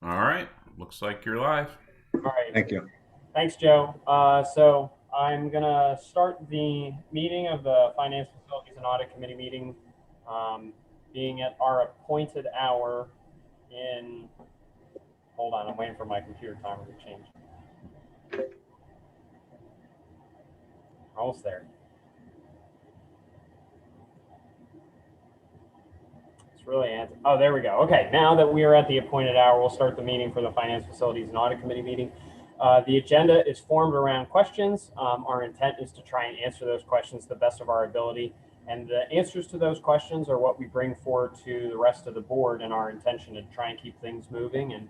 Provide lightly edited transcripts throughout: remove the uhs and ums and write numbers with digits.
All right, looks like you're live. All right. Thank you. Thanks, Joe. So I'm going to start the meeting of the Finance Facilities and Audit Committee meeting, being at our appointed hour in, hold on, I'm waiting for my computer timer to change. Almost there. It's really, oh, there we go. Okay, now that we are at the appointed hour, we'll start the meeting for the Finance Facilities and Audit Committee meeting. The agenda is formed around questions. Our intent is to try and answer those questions to the best of our ability. And the answers to those questions are what we bring forward to the rest of the board, and our intention to try and keep things moving and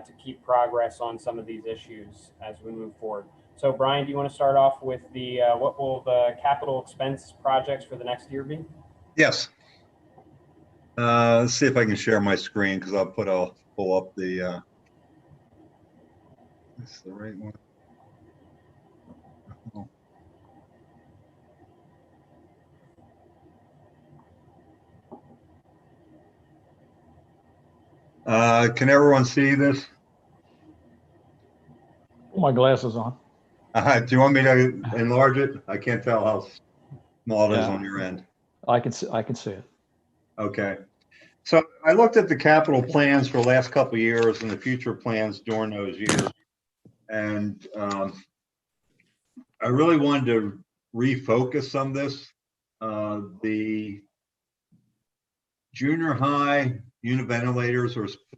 to keep progress on some of these issues as we move forward. So Brian, do you want to start off with the what will the capital expense projects for the next year be? Yes. Let's see if I can share my screen, because I'll pull up the that's the right one. Can everyone see this? Put my glasses on. Do you want me to enlarge it? I can't tell how small it is on your end. I can see it. Okay. So I looked at the capital plans for the last couple of years and the future plans during those years. And I really wanted to refocus on this. The junior high unit ventilators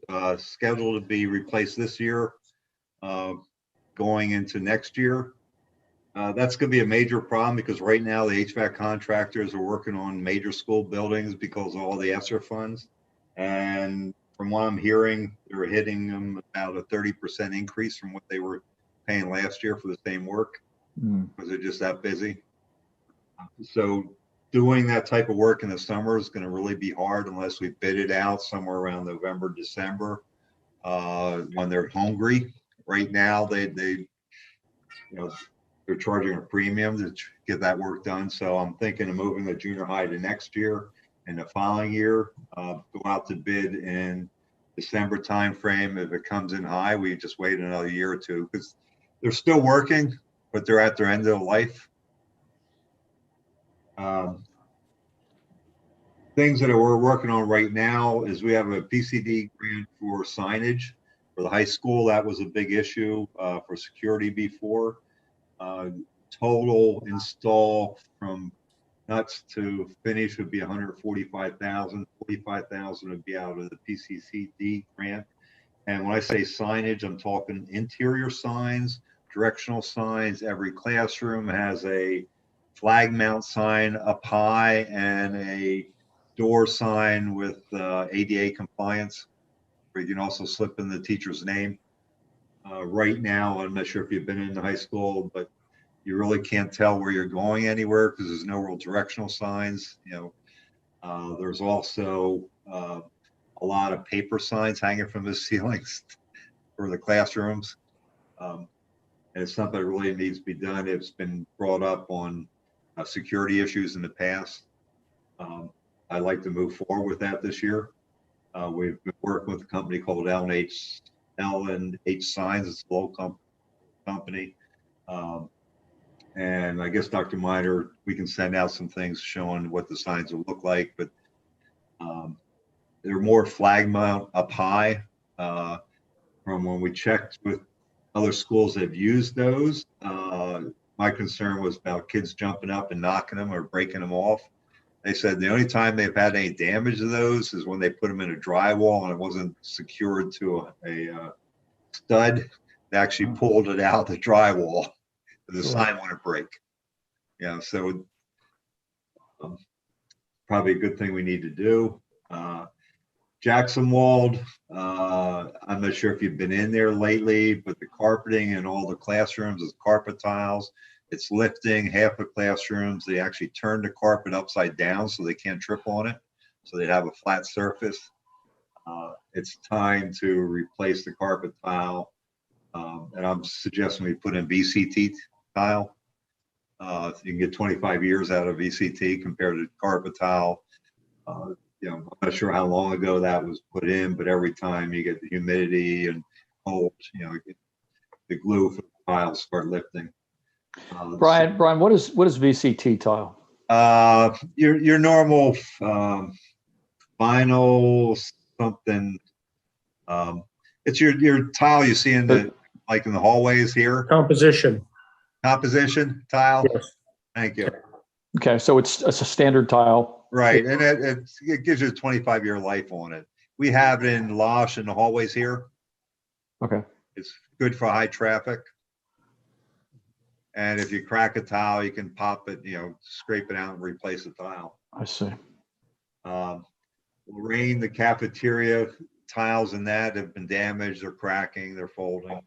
are scheduled to be replaced this year, going into next year. That's going to be a major problem, because right now the HVAC contractors are working on major school buildings because of all the ESSER funds. And from what I'm hearing, they're hitting them about a 30% increase from what they were paying last year for the same work, because they're just that busy. So doing that type of work in the summer is going to really be hard unless we bid it out somewhere around November, December, when they're hungry. Right now, they're charging a premium to get that work done. So I'm thinking of moving the junior high to next year, and the following year, go out to bid in December timeframe. If it comes in high, we just wait another year or two, because they're still working, but they're at their end of life. Things that we're working on right now is we have a PCD grant for signage for the high school. That was a big issue for security before. Total install from nuts to finish would be 145,000. 45,000 would be out of the PCCD grant. And when I say signage, I'm talking interior signs, directional signs. Every classroom has a flag mount sign up high and a door sign with ADA compliance, where you can also slip in the teacher's name. Right now, I'm not sure if you've been in the high school, but you really can't tell where you're going anywhere because there's no real directional signs. There's also a lot of paper signs hanging from the ceilings for the classrooms. And it's something that really needs to be done. It's been brought up on security issues in the past. I'd like to move forward with that this year. We've been working with a company called L&H Signs. It's a local company. And I guess Dr. Miner, we can send out some things showing what the signs will look like, but they're more flag mount up high. From when we checked with other schools that have used those, my concern was about kids jumping up and knocking them or breaking them off. They said the only time they've had any damage to those is when they put them in a drywall and it wasn't secured to a stud. They actually pulled it out the drywall. The sign wouldn't break. So probably a good thing we need to do. Jackson Wald, I'm not sure if you've been in there lately, but the carpeting in all the classrooms is carpet tiles. It's lifting half the classrooms. They actually turn the carpet upside down so they can't trip on it. So they'd have a flat surface. It's time to replace the carpet tile. And I'm suggesting we put in VCT tile. You can get 25 years out of VCT compared to carpet tile. You know, I'm not sure how long ago that was put in, but every time you get the humidity and cold, you know, the glue for the tiles start lifting. Brian, what is VCT tile? Your normal vinyl something. It's your tile you see in the like in the hallways here. Composition. Composition tile. Yes. Thank you. Okay, so it's a standard tile. Right, and it gives you a 25-year life on it. We have it in Losh in the hallways here. Okay. It's good for high traffic. And if you crack a tile, you can pop it, you know, scrape it out and replace the tile. I see. Lorraine, the cafeteria tiles in that have been damaged. They're cracking, they're folding.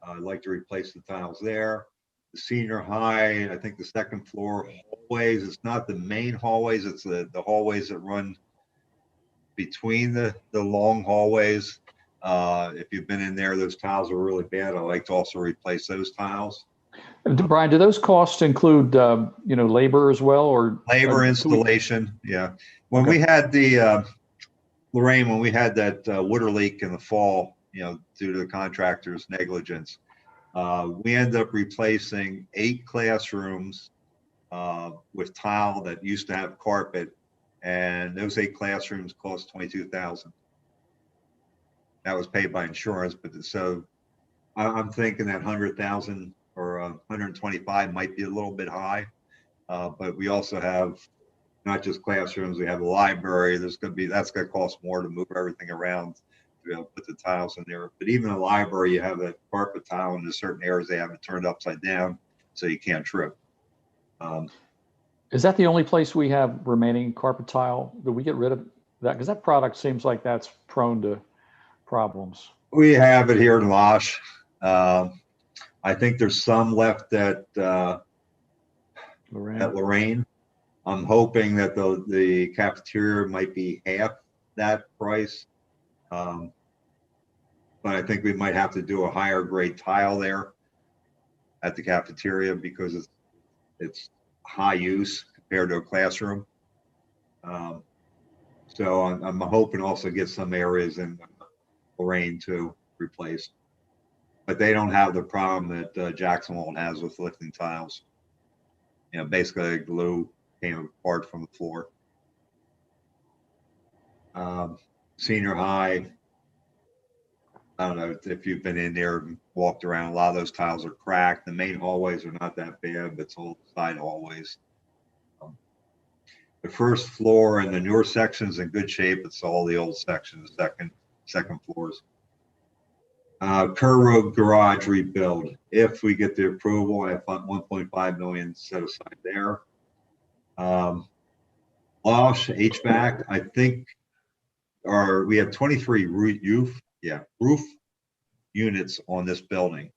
I'd like to replace the tiles there. The senior high, I think the second floor hallways, it's not the main hallways, it's the hallways that run between the long hallways. If you've been in there, those tiles are really bad. I like to also replace those tiles. Brian, do those costs include, you know, labor as well, or Labor installation? Yeah. When we had the, Lorraine, when we had that water leak in the fall, you know, due to the contractor's negligence, we ended up replacing 8 classrooms with tile that used to have carpet, and those 8 classrooms cost $22,000. That was paid by insurance, but so I'm thinking that 100,000 or 125 might be a little bit high, but we also have not just classrooms, we have a library. That's going to cost more to move everything around to be able to put the tiles in there. But even a library, you have a carpet tile in certain areas, they have it turned upside down so you can't trip. is that the only place we have remaining carpet tile? Do we get rid of that? Because that product seems like that's prone to problems. We have it here in Losh. I think there's some left at Lorraine. I'm hoping that the cafeteria might be half that price. But I think we might have to do a higher grade tile there at the cafeteria because it's high use compared to a classroom. So I'm hoping also get some areas in Lorraine to replace. But they don't have the problem that Jacksonville has with lifting tiles. You know, basically glue came apart from the floor. Senior high, I don't know if you've been in there and walked around, a lot of those tiles are cracked. The main hallways are not that bad, but it's all side hallways. The first floor and the newer sections in good shape. It's all the old sections, second floors. Kerr Road garage rebuild. If we get the approval, I have 1.5 million set aside there. Losh HVAC, I think, we have 23 roof units on this building.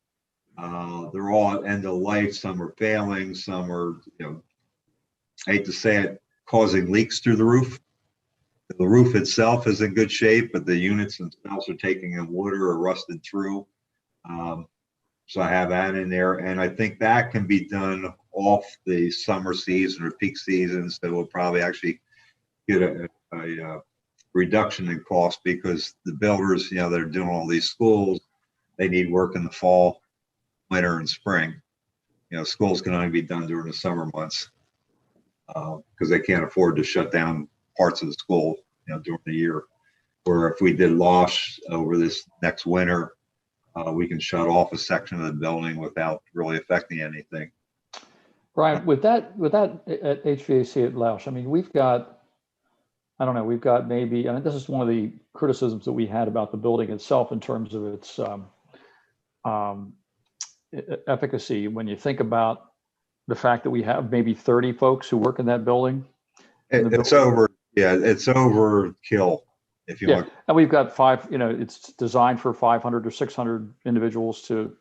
They're all at end of life. Some are failing. Some are, you know, I hate to say it, causing leaks through the roof. The roof itself is in good shape, but the units themselves are taking in water or rusted through. So I have that in there, and I think that can be done off the summer season or peak season. So we'll probably actually get a reduction in cost because the builders, you know, that are doing all these schools, they need work in the fall, winter, and spring. You know, schools can only be done during the summer months because they can't afford to shut down parts of the school, you know, during the year. Where if we did Losh over this next winter, we can shut off a section of the building without really affecting anything. Brian, with that at HVAC at Losh, I mean, we've got, I don't know, we've got maybe, and this is one of the criticisms that we had about the building itself in terms of its efficacy. When you think about the fact that we have maybe 30 folks who work in that building. It's overkill. If you want. And we've got 5, you know, it's designed for 500 or 600 individuals to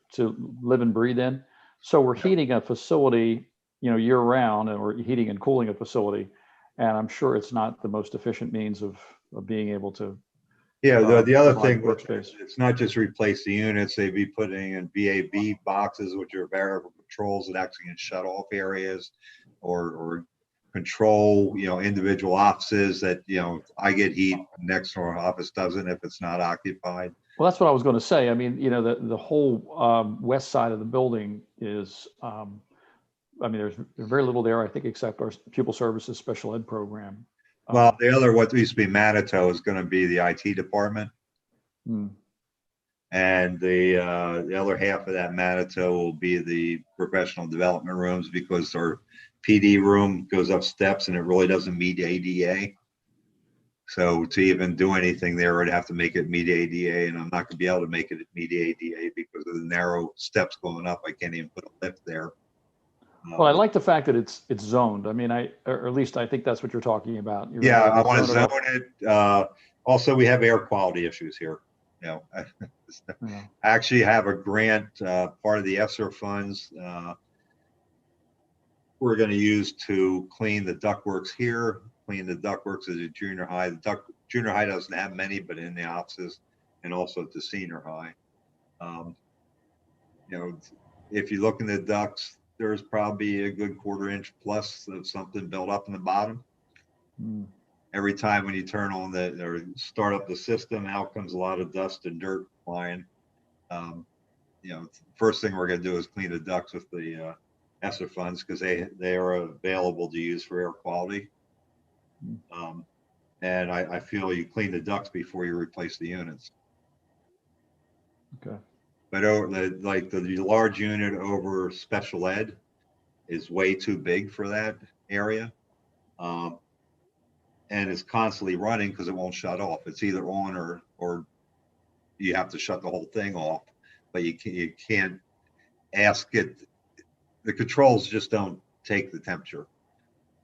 live and breathe in. So we're heating a facility, you know, year round, and we're heating and cooling a facility. And I'm sure it's not the most efficient means of being able to. Yeah, the other thing, workspace. It's not just replace the units, they'd be putting in VAB boxes, which are variable controls that actually can shut off areas or control, individual offices that, I get heat, next door office doesn't if it's not occupied. Well, that's what I was going to say. I mean, the whole west side of the building is, there's very little there, I think, except our pupil services special ed program. Well, the other, what used to be Manitou, is going to be the IT department. Hmm. And the other half of that Manitou will be the professional development rooms, because our PD room goes up steps and it really doesn't meet ADA. So to even do anything there, I'd have to make it meet ADA, and I'm not going to be able to make it meet ADA because of the narrow steps going up. I can't even put a lift there. Well, I like the fact that it's zoned. I mean, or at least I think that's what you're talking about. Yeah, I want to zone it. Also, we have air quality issues here. I actually have a grant, part of the ESSER funds, we're going to use to clean the ductworks here, clean the ductworks at the junior high. The junior high doesn't have many, but in the offices, and also at the senior high. If you look in the ducts, there's probably a good 1/4 inch plus of something built up in the bottom. Mm. Every time when you turn on or start up the system, out comes a lot of dust and dirt flying. First thing we're going to do is clean the ducts with the ESSER funds, because they are available to use for air quality. And I feel you clean the ducts before you replace the units. Okay. But the large unit over special ed is way too big for that area. And it's constantly running because it won't shut off. It's either on or you have to shut the whole thing off, but you can't ask it. The controls just don't take the temperature.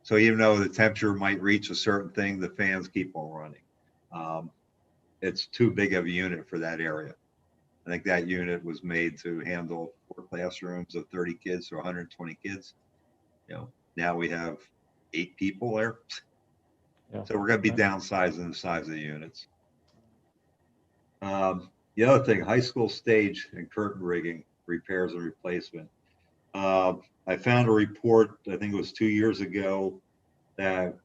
So even though the temperature might reach a certain thing, the fans keep on running. It's too big of a unit for that area. I think that unit was made to handle 4 classrooms of 30 kids or 120 kids. Now we have 8 people there. Yeah. So we're going to be downsizing the size of the units. The other thing, high school stage and curtain rigging repairs and replacement. I found a report, I think it was 2 years ago, that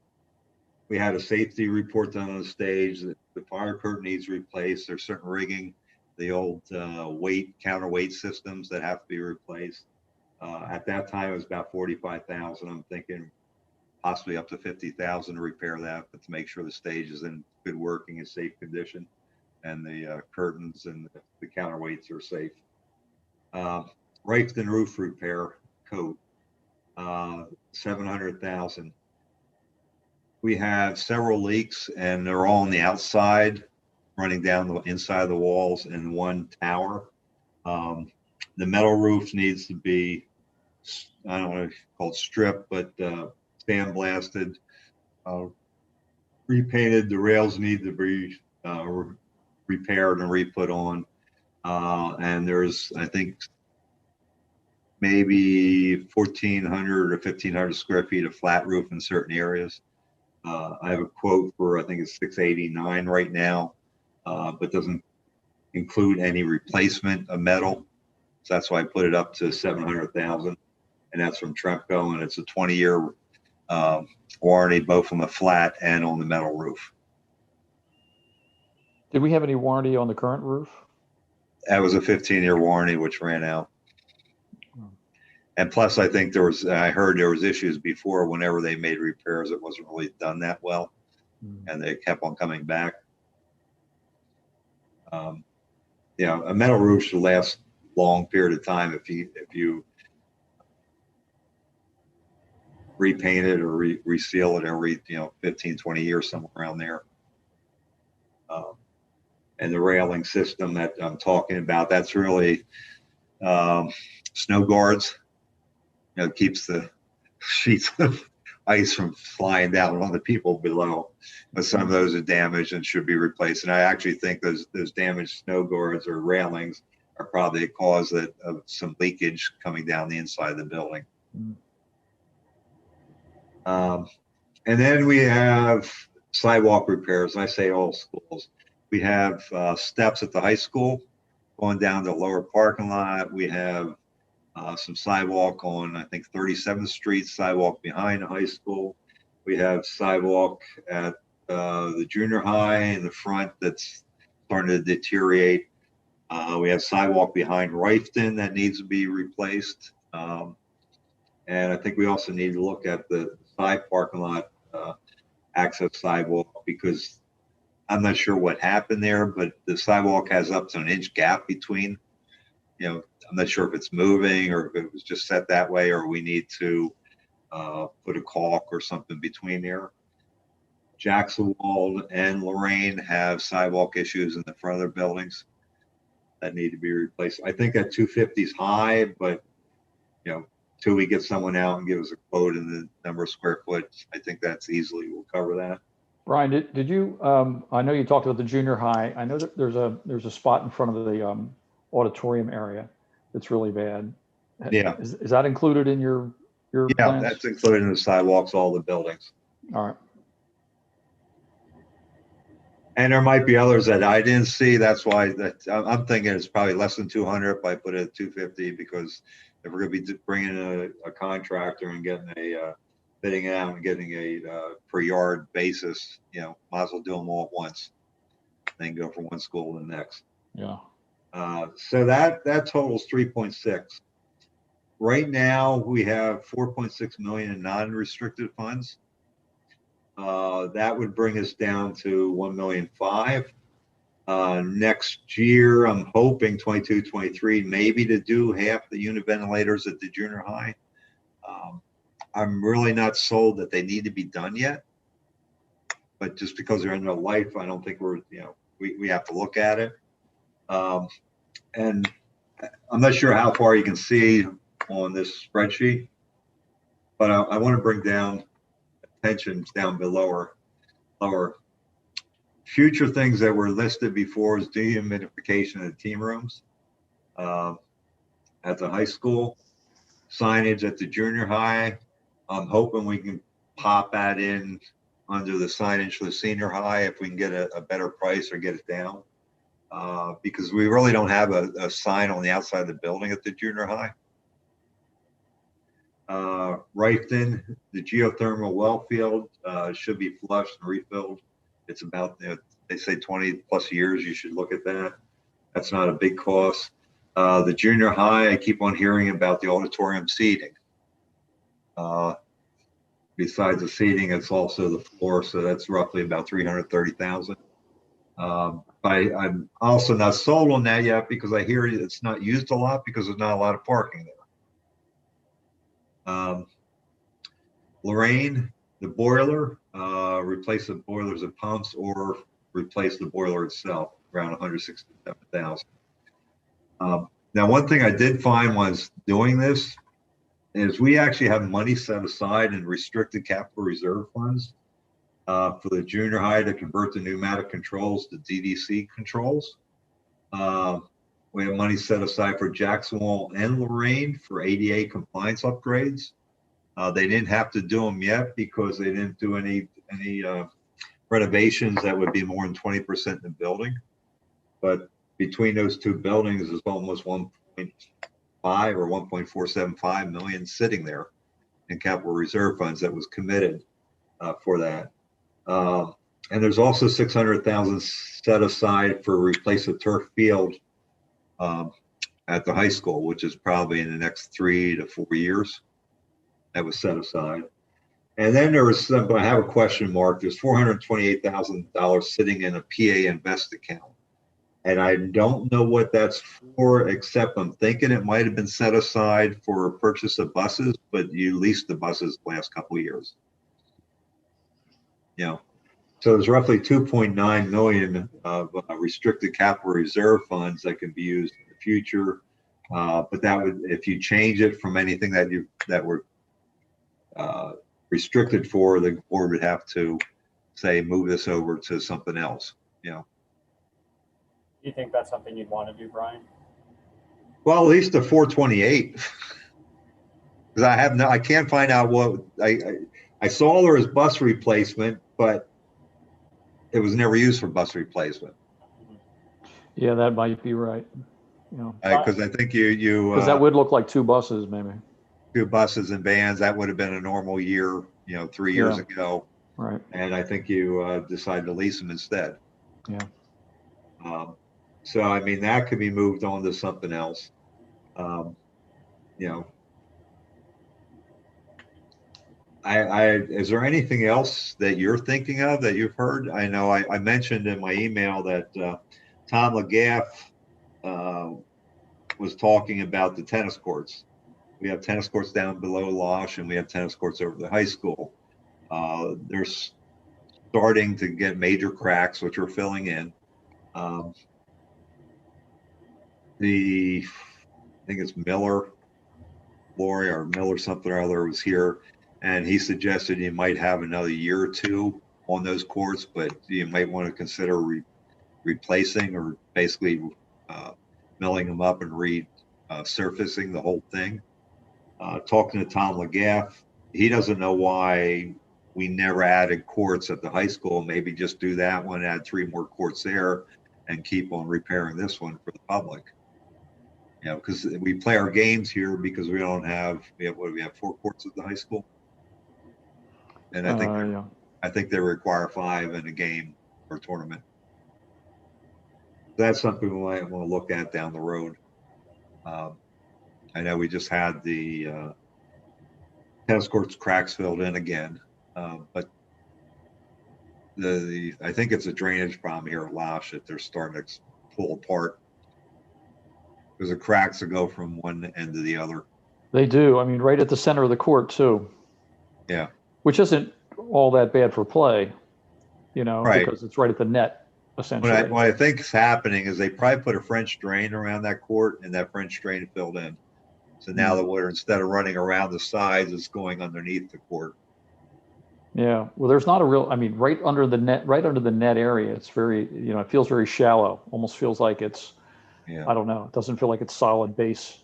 we had a safety report done on the stage that the fire curtain needs replaced. There's certain rigging, the old counterweight systems that have to be replaced. At that time, it was about $45,000. I'm thinking possibly up to $50,000 to repair that, but to make sure the stage is in good working and safe condition, and the curtains and the counterweights are safe. Raised and roof repair coat, $700,000. We have several leaks, and they're all on the outside, running down the inside of the walls in one tower. The metal roof needs to be, I don't know if it's called stripped, but sandblasted, repainted. The rails need to be repaired and re-put on. And there's, I think, maybe 1,400 or 1,500 square feet of flat roof in certain areas. I have a quote for, I think it's $689 right now, but doesn't include any replacement of metal. So that's why I put it up to $700,000, and that's from Tremco, and it's a 20-year warranty, both on the flat and on the metal roof. Did we have any warranty on the current roof? That was a 15-year warranty, which ran out. And plus, I think I heard there was issues before. Whenever they made repairs, it wasn't really done that well, and they kept on coming back. A metal roof should last a long period of time if you repaint it or reseal it every 15, 20 years, somewhere around there. And the railing system that I'm talking about, that's really snow guards. Keeps the sheets of ice from flying down on the people below. But some of those are damaged and should be replaced. And I actually think those damaged snow guards or railings are probably a cause of some leakage coming down the inside of the building. And then we have sidewalk repairs. I say all schools. We have steps at the high school going down the lower parking lot. We have some sidewalk on, I think, 37th Street, sidewalk behind the high school. We have sidewalk at the junior high in the front that's starting to deteriorate. We have sidewalk behind Rifton that needs to be replaced. And I think we also need to look at the side parking lot access sidewalk, because I'm not sure what happened there, but the sidewalk has up to an inch gap between, I'm not sure if it's moving or if it was just set that way, or we need to put a caulk or something between there. Jackson Wall and Lorraine have sidewalk issues in the front of their buildings that need to be replaced. I think that 250 is high, but till we get someone out and give us a quote and the number of square foot, I think that's easily, we'll cover that. Brian, did you, I know you talked about the junior high. I know that there's a spot in front of the auditorium area that's really bad. Yeah. Is that included in your Yeah, plans? that's included in the sidewalks, all the buildings. All right. And there might be others that I didn't see. That's why I'm thinking it's probably less than 200 if I put it at 250, because if we're going to be bringing a contractor and getting bidding it out and getting a per yard basis, might as well do them all at once, then go from one school to the next. Yeah. So that totals 3.6. Right now we have 4.6 million in non-restricted funds. That would bring us down to 1.5 million. Next year, I'm hoping 22, 23, maybe to do half the unit ventilators at the junior high. I'm really not sold that they need to be done yet, but just because they're in their life, I don't think we have to look at it. And I'm not sure how far you can see on this spreadsheet, but I want to bring down pensions down below lower. Future things that were listed before is dehumidification of the team rooms at the high school, signage at the junior high. I'm hoping we can pop that in under the signage for the senior high if we can get a better price or get it down, because we really don't have a sign on the outside of the building at the junior high. Rifton, the geothermal well field should be flushed and refilled. It's about, they say 20 plus years, you should look at that. That's not a big cost. The junior high, I keep on hearing about the auditorium seating. Besides the seating, it's also the floor, so that's roughly about 330,000. I'm also not sold on that yet, because I hear it's not used a lot because there's not a lot of parking there. Lorraine, the boiler, replace the boilers and pumps, or replace the boiler itself, around 167,000. Now, one thing I did find was doing this is we actually have money set aside in restricted capital reserve funds for the junior high to convert the pneumatic controls to DDC controls. We have money set aside for Jacksonville and Lorraine for ADA compliance upgrades. They didn't have to do them yet because they didn't do any renovations that would be more than 20% in the building. But between those two buildings is almost 1.5 or 1.475 million sitting there in capital reserve funds that was committed for that. And there's also 600,000 set aside for replace a turf field at the high school, which is probably in the next 3 to 4 years. That was set aside. And then there was some, I have a question mark. There's $428,000 sitting in a PA Invest account. And I don't know what that's for, except I'm thinking it might have been set aside for purchase of buses, but you leased the buses the last couple of years. So there's roughly 2.9 million of restricted capital reserve funds that can be used in the future. But that would, if you change it from anything that were restricted for, the board would have to say move this over to something else. Do you think that's something you'd want to do, Brian? Well, at least the 428, because I can't find out what I saw there was bus replacement, but it was never used for bus replacement. Yeah, that might be right. Because I think you because that would look like 2 buses, maybe. 2 buses and vans, that would have been a normal year 3 years Yeah. ago. Right. And I think you decided to lease them instead. Yeah. So, I mean, that could be moved on to something else. Um, you know, is there anything else that you're thinking of that you've heard? I know I mentioned in my email that Tom LeGaff was talking about the tennis courts. We have tennis courts down below Losh, and we have tennis courts over the high school. They're starting to get major cracks, which are filling in. I think it's Miller, Lori or Miller something or other was here, and he suggested you might have another year or two on those courts, but you might want to consider replacing or basically milling them up and resurfacing the whole thing. Talking to Tom LeGaff, he doesn't know why we never added courts at the high school. Maybe just do that one, add 3 more courts there, and keep on repairing this one for the public. Because we play our games here because we don't have, we have 4 courts at the high school, and I think they require 5 in a game or tournament. That's something we might want to look at down the road. I know we just had the tennis courts cracks filled in again, but I think it's a drainage problem here at Losh that they're starting to pull apart. Because the cracks that go from one end to the other. They do. I mean, right at the center of the court too. Yeah. Which isn't all that bad for play, right. Because it's right at the net, essentially. What I think is happening is they probably put a French drain around that court, and that French drain filled in. So now the water, instead of running around the sides, it's going underneath the court. Yeah. Well, there's not a real, I mean, right under the net area, it's very, it feels very shallow. Almost feels like it's, I don't know. It doesn't feel like it's solid base.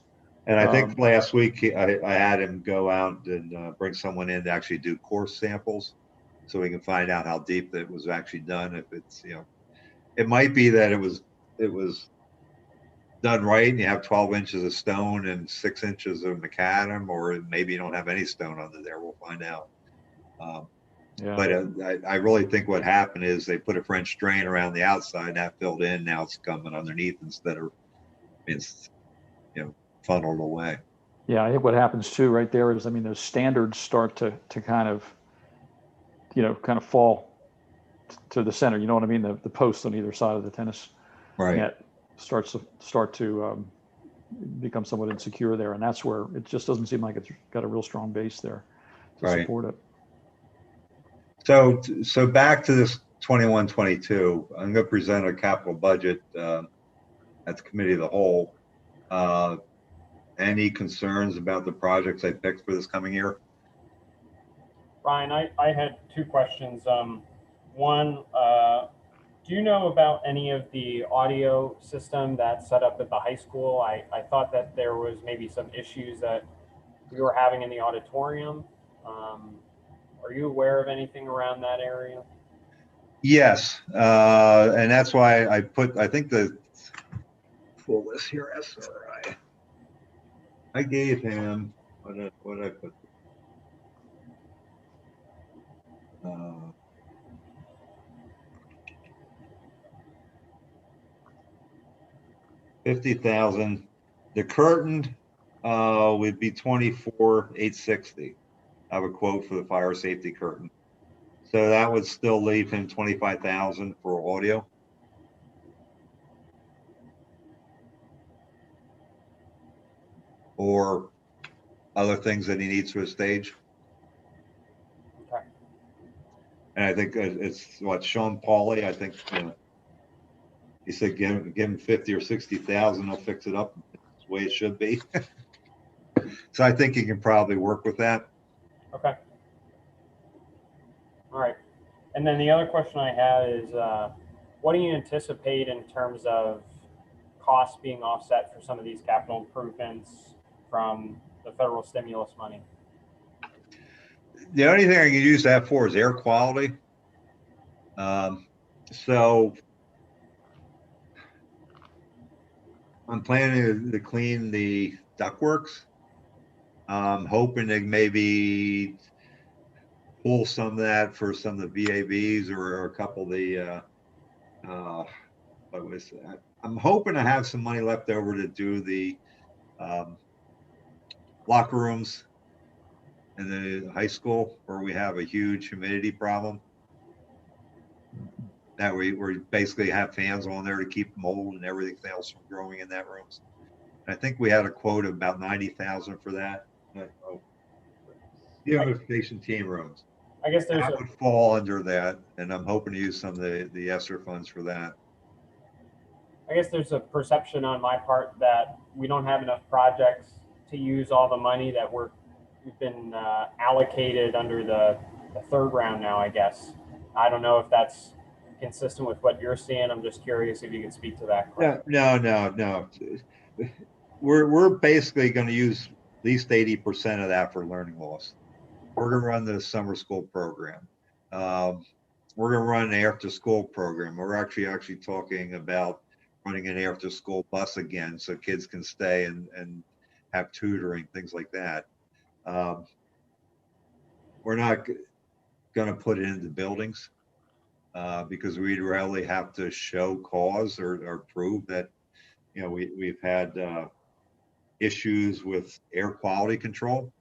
And I think last week I had him go out and bring someone in to actually do course samples, so we can find out how deep it was actually done. If it's, it might be that it was done right, and you have 12 inches of stone and 6 inches of macadam, or maybe you don't have any stone under there. We'll find out. But I really think what happened is they put a French drain around the outside, and that filled in. Now it's coming underneath instead of it's funneled away. Yeah, I think what happens too right there is, I mean, those standards start to kind of fall to the center. You know what I mean? The posts on either side of the tennis net start to become somewhat insecure there, and that's where it just doesn't seem like it's got a real strong base there to support it. So back to this 21-22, I'm going to present a capital budget at the committee of the whole. Any concerns about the projects I picked for this coming year? Ryan, I had 2 questions. One, do you know about any of the audio system that's set up at the high school? I thought that there was maybe some issues that we were having in the auditorium. Are you aware of anything around that area? Yes, and that's why I think pull this here, SRI. I gave him, what did I put? 50,000. The curtain would be 24,860. I have a quote for the fire safety curtain. So that would still leave him 25,000 for audio. Or other things that he needs for his stage. Okay. And I think it's what Sean Pauly, I think he said give him 50 or 60,000, they'll fix it up the way it should be. So I think he can probably work with that. Okay. All right. And then the other question I have is, what do you anticipate in terms of costs being offset for some of these capital improvements from the federal stimulus money? The only thing I can use that for is air quality. So I'm planning to clean the ductworks. I'm hoping to maybe pull some of that for some of the VAVs or a couple of the, what was that? I'm hoping to have some money left over to do the locker rooms in the high school where we have a huge humidity problem. That we basically have fans on there to keep mold and everything else from growing in that room. I think we had a quote of about 90,000 for that. Unification team rooms. I guess there's That would fall under that, and I'm hoping to use some of the ESSER funds for that. I guess there's a perception on my part that we don't have enough projects to use all the money that we've been allocated under the third round now, I guess. I don't know if that's consistent with what you're seeing. I'm just curious if you could speak to that. No. We're basically going to use at least 80% of that for learning loss. We're going to run the summer school program. We're going to run an after school program. We're actually talking about running an after school bus again so kids can stay and have tutoring, things like that. We're not going to put it into buildings because we'd really have to show cause or prove that, you know, we've had issues with air quality control,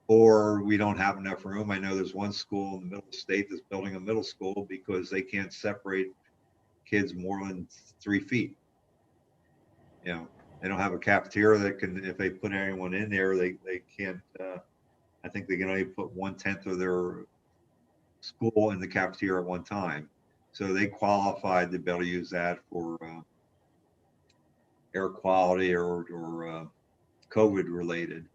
or we don't have enough room. I know there's one school in the middle of the state that's building a middle school because they can't separate kids more than 3 feet. You know, they don't have a cafeteria that can, if they put anyone in there, they can't, I think they can only put 1/10 of their school in the cafeteria at one time. So they qualified to be able to use that for air quality or COVID related.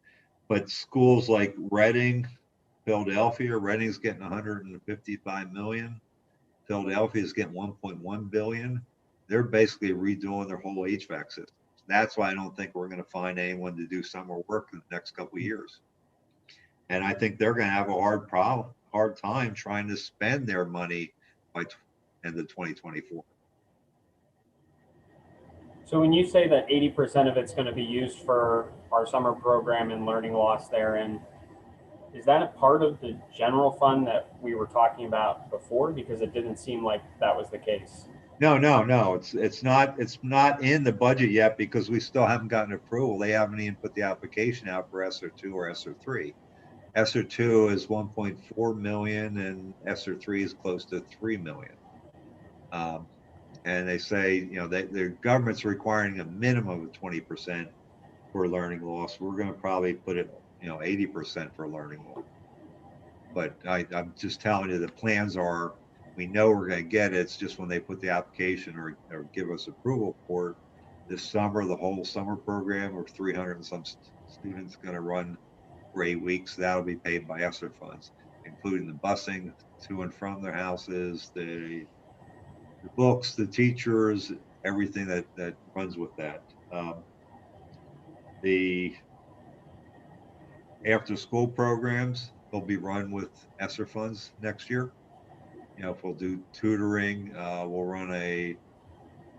But schools like Reading, Philadelphia, Reading's getting 155 million. Philadelphia's getting 1.1 billion. They're basically redoing their whole HVAC system. That's why I don't think we're going to find anyone to do summer work in the next couple of years. And I think they're going to have a hard time trying to spend their money by end of 2024. So when you say that 80% of it's going to be used for our summer program and learning loss therein, is that a part of the general fund that we were talking about before? Because it didn't seem like that was the case. No. It's not in the budget yet because we still haven't gotten approval. They haven't even put the application out for ESSER 2 or ESSER 3. ESSER 2 is 1.4 million and ESSER 3 is close to 3 million. And they say, you know, the government's requiring a minimum of 20% for learning loss. We're going to probably put it, you know, 80% for learning loss. But I'm just telling you, the plans are, we know we're going to get it. It's just when they put the application or give us approval for it this summer, the whole summer program of 300 and some students going to run for 8 weeks. That'll be paid by ESSER funds, including the busing to and from their houses, the books, the teachers, everything that runs with that. The after school programs will be run with ESSER funds next year. You know, if we'll do tutoring, we'll run and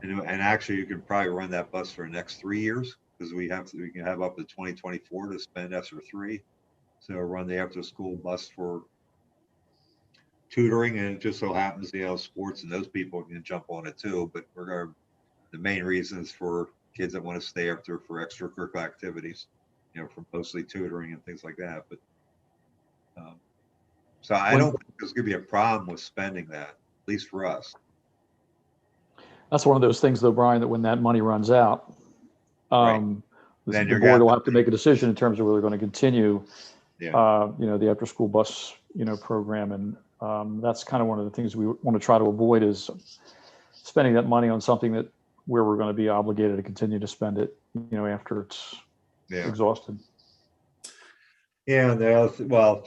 actually you can probably run that bus for the next 3 years because we can have up to 2024 to spend ESSER 3. So run the after school bus for tutoring, and it just so happens, you know, sports and those people can jump on it too. But the main reasons for kids that want to stay after for extracurricular activities, you know, for mostly tutoring and things like that. But so I don't think there's going to be a problem with spending that, at least for us. That's one of those things, though, Brian, that when that money runs out, Right. the board will have to make a decision in terms of whether they're going to continue, you know, the after-school bus, you know, program. And that's kind of one of the things we want to try to avoid is spending that money on something where we're going to be obligated to continue to spend it, you know, after it's exhausted. Yeah. Well,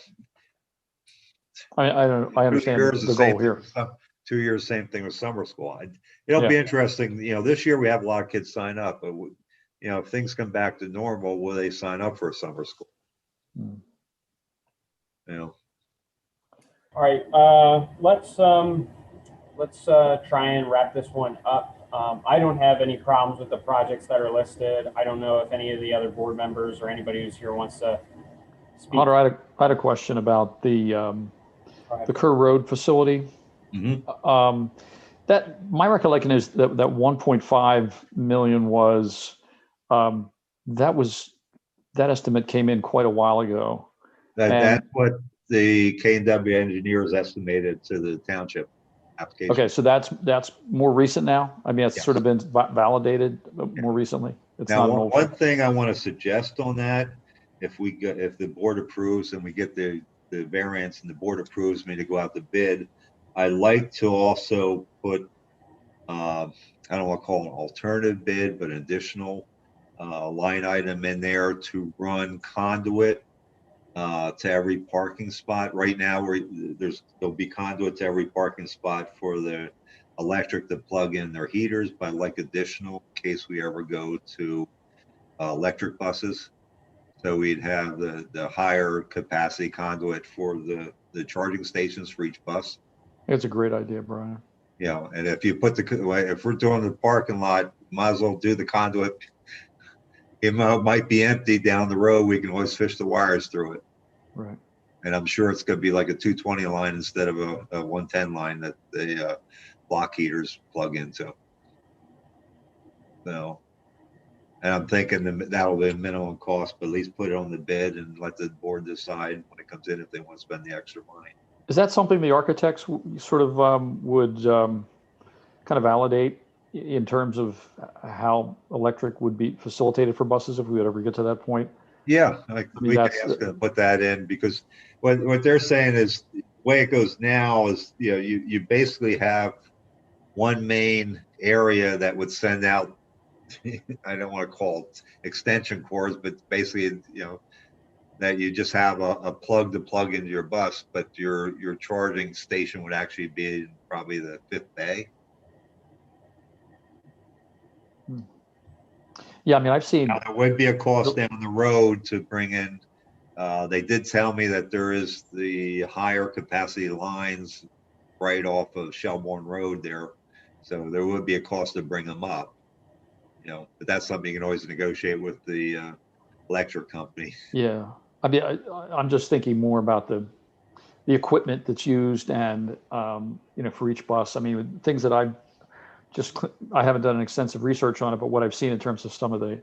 I understand the goal here. 2 years, same thing with summer school. It'll be interesting. You know, this year we have a lot of kids sign up, but you know, if things come back to normal, will they sign up for a summer school? You know. All right, let's try and wrap this one up. I don't have any problems with the projects that are listed. I don't know if any of the other board members or anybody who's here wants to speak. Hunter, I had a question about the the Kerr Road facility. That my recollection is that 1.5 million was that estimate came in quite a while ago. That's what the K&W engineers estimated to the township application. Okay, so that's more recent now. I mean, it's sort of been validated more recently. It's now, not an old one thing I want to suggest on that, if the board approves and we get the variance and the board approves me to go out to bid, I'd like to also put, I don't want to call it an alternative bid, but an additional line item in there to run conduit to every parking spot. Right now, there'll be conduit to every parking spot for the electric to plug in their heaters, but I'd like additional in case we ever go to electric buses. So we'd have the higher capacity conduit for the charging stations for each bus. It's a great idea, Brian. Yeah, and if you put if we're doing the parking lot, might as well do the conduit. It might be empty down the road. We can always fish the wires through it. Right. And I'm sure it's going to be like a 220 line instead of a 110 line that the block heaters plug into. So, and I'm thinking that'll be a minimum cost, but at least put it on the bid and let the board decide when it comes in if they want to spend the extra money. Is that something the architects sort of would kind of validate in terms of how electric would be facilitated for buses if we would ever get to that point? Yeah, we can ask them to put that in, because what they're saying is the way it goes now is, you basically have one main area that would send out, I don't want to call it extension cords, but basically, that you just have a plug to plug into your bus, but your charging station would actually be in probably the 5th bay. Yeah, I mean, I've seen. Now, there would be a cost down the road to bring in. They did tell me that there is the higher capacity lines right off of Shelbourne Road there, so there would be a cost to bring them up. But that's something you can always negotiate with the electric company. Yeah, I mean, I'm just thinking more about the equipment that's used and for each bus. I mean, things that I haven't done an extensive research on it, but what I've seen in terms of some of the